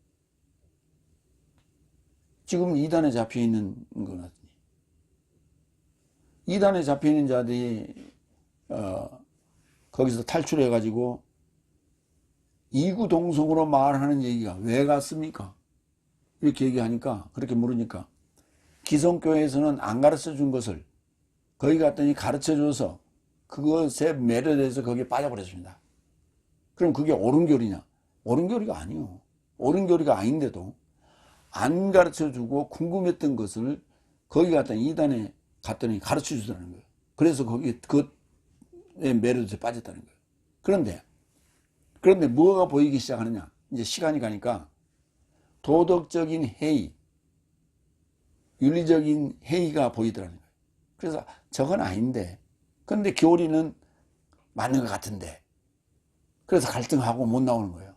지금 이단에 잡혀 있는 것 같으니, 이단에 잡혀 있는 자들이 거기서 탈출해 가지고 이구동성으로 말하는 얘기가 왜 같습니까? 이렇게 얘기하니까, 그렇게 물으니까, 기성교회에서는 안 가르쳐 준 것을 거기 갔더니 가르쳐 줘서 그것에 매료돼서 거기에 빠져버렸습니다. 그럼 그게 옳은 교리냐? 옳은 교리가 아니요. 옳은 교리가 아닌데도 안 가르쳐 주고 궁금했던 것을 거기 갔더니 이단에 갔더니 가르쳐 주더라는 거예요. 그래서 거기에 그것에 매료돼서 빠졌다는 거예요. 그런데 뭐가 보이기 시작하느냐? 이제 시간이 가니까 도덕적인 해이, 윤리적인 해이가 보이더라는 거예요. 그래서 저건 아닌데, 그런데 교리는 맞는 것 같은데, 그래서 갈등하고 못 나오는 거예요.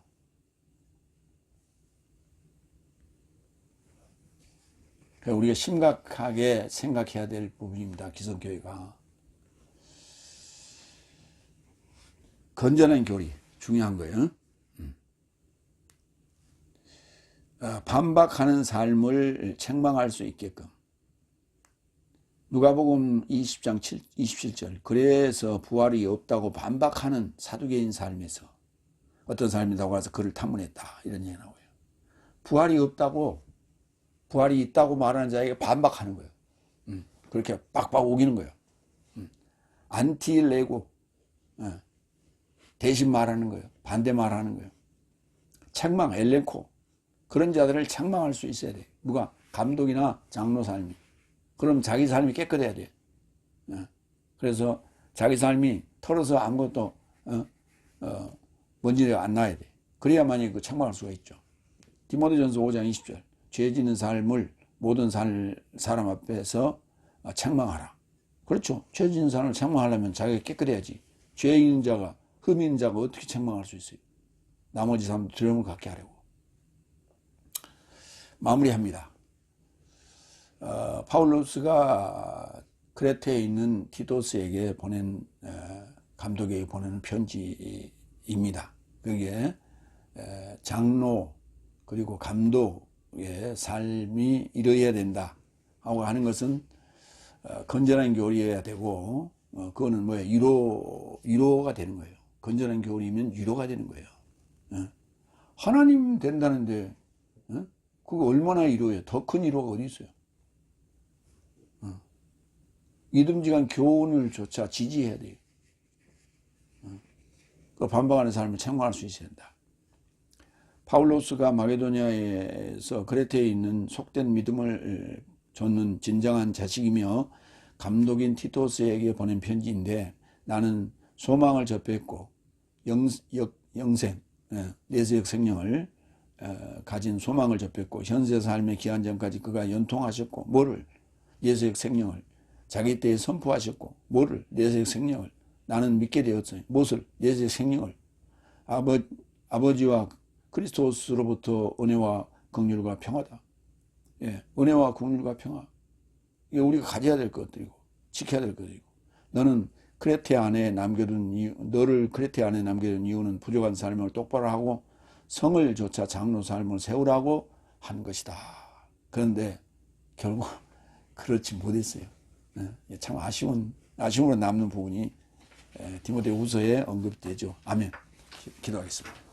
그래서 우리가 심각하게 생각해야 될 부분입니다. 기성교회가. 건전한 교리, 중요한 거예요. 반박하는 삶을 책망할 수 있게끔. 누가복음 20장 27절. 그래서 부활이 없다고 반박하는 사두개인 삶에서 어떤 사람이라고 해서 그를 탐문했다, 이런 얘기 나와요. 부활이 없다고, 부활이 있다고 말하는 자에게 반박하는 거예요. 그렇게 빡빡 우기는 거예요. 안티를 내고 대신 말하는 거예요. 반대 말하는 거예요. 책망, 엘렌코. 그런 자들을 책망할 수 있어야 돼. 누가? 감독이나 장로 삶이. 그럼 자기 삶이 깨끗해야 돼. 그래서 자기 삶이 털어서 아무것도 먼지가 안 나야 돼. 그래야만이 그 책망할 수가 있죠. 디모데전서 5장 20절. 죄 짓는 삶을 모든 사람 앞에서 책망하라. 그렇죠. 죄 짓는 사람을 책망하려면 자기가 깨끗해야지. 죄 있는 자가, 흠 있는 자가 어떻게 책망할 수 있어요? 나머지 사람도 두려움을 갖게 하려고. 마무리합니다. 파울로스가 크레테에 있는 티토스에게 보낸, 감독에게 보내는 편지입니다. 그게 장로 그리고 감독의 삶이 이루어야 된다 하고 하는 것은 건전한 교리여야 되고, 그거는 뭐예요? 위로가 되는 거예요. 건전한 교리면 위로가 되는 거예요. 하나님 된다는데 그거 얼마나 위로예요? 더 큰 위로가 어디 있어요? 믿음직한 교훈을 조차 지지해야 돼요. 그 반박하는 사람을 책망할 수 있어야 된다. 파울로스가 마게도니아에서 그레테에 있는 속된 믿음을 좇는 진정한 자식이며 감독인 티토스에게 보낸 편지인데, 나는 소망을 접했고 영생, 내세역 생명을 가진 소망을 접했고, 현세 삶의 기한 전까지 그가 연통하셨고, 뭐를? 내세역 생명을 자기 때에 선포하셨고, 뭐를? 내세역 생명을 나는 믿게 되었어요. 무엇을? 내세역 생명을. 아버지와 그리스도스로부터 은혜와 긍휼과 평화다. 은혜와 긍휼과 평화. 이게 우리가 가져야 될 것들이고 지켜야 될 것들이고, 너를 크레테 안에 남겨둔 이유는 부족한 삶을 똑바로 하고 성을 조차 장로 삶을 세우라고 한 것이다. 그런데 결국 그렇지 못했어요. 참 아쉬움으로 남는 부분이 디모데후서에 언급되죠. 아멘. 기도하겠습니다.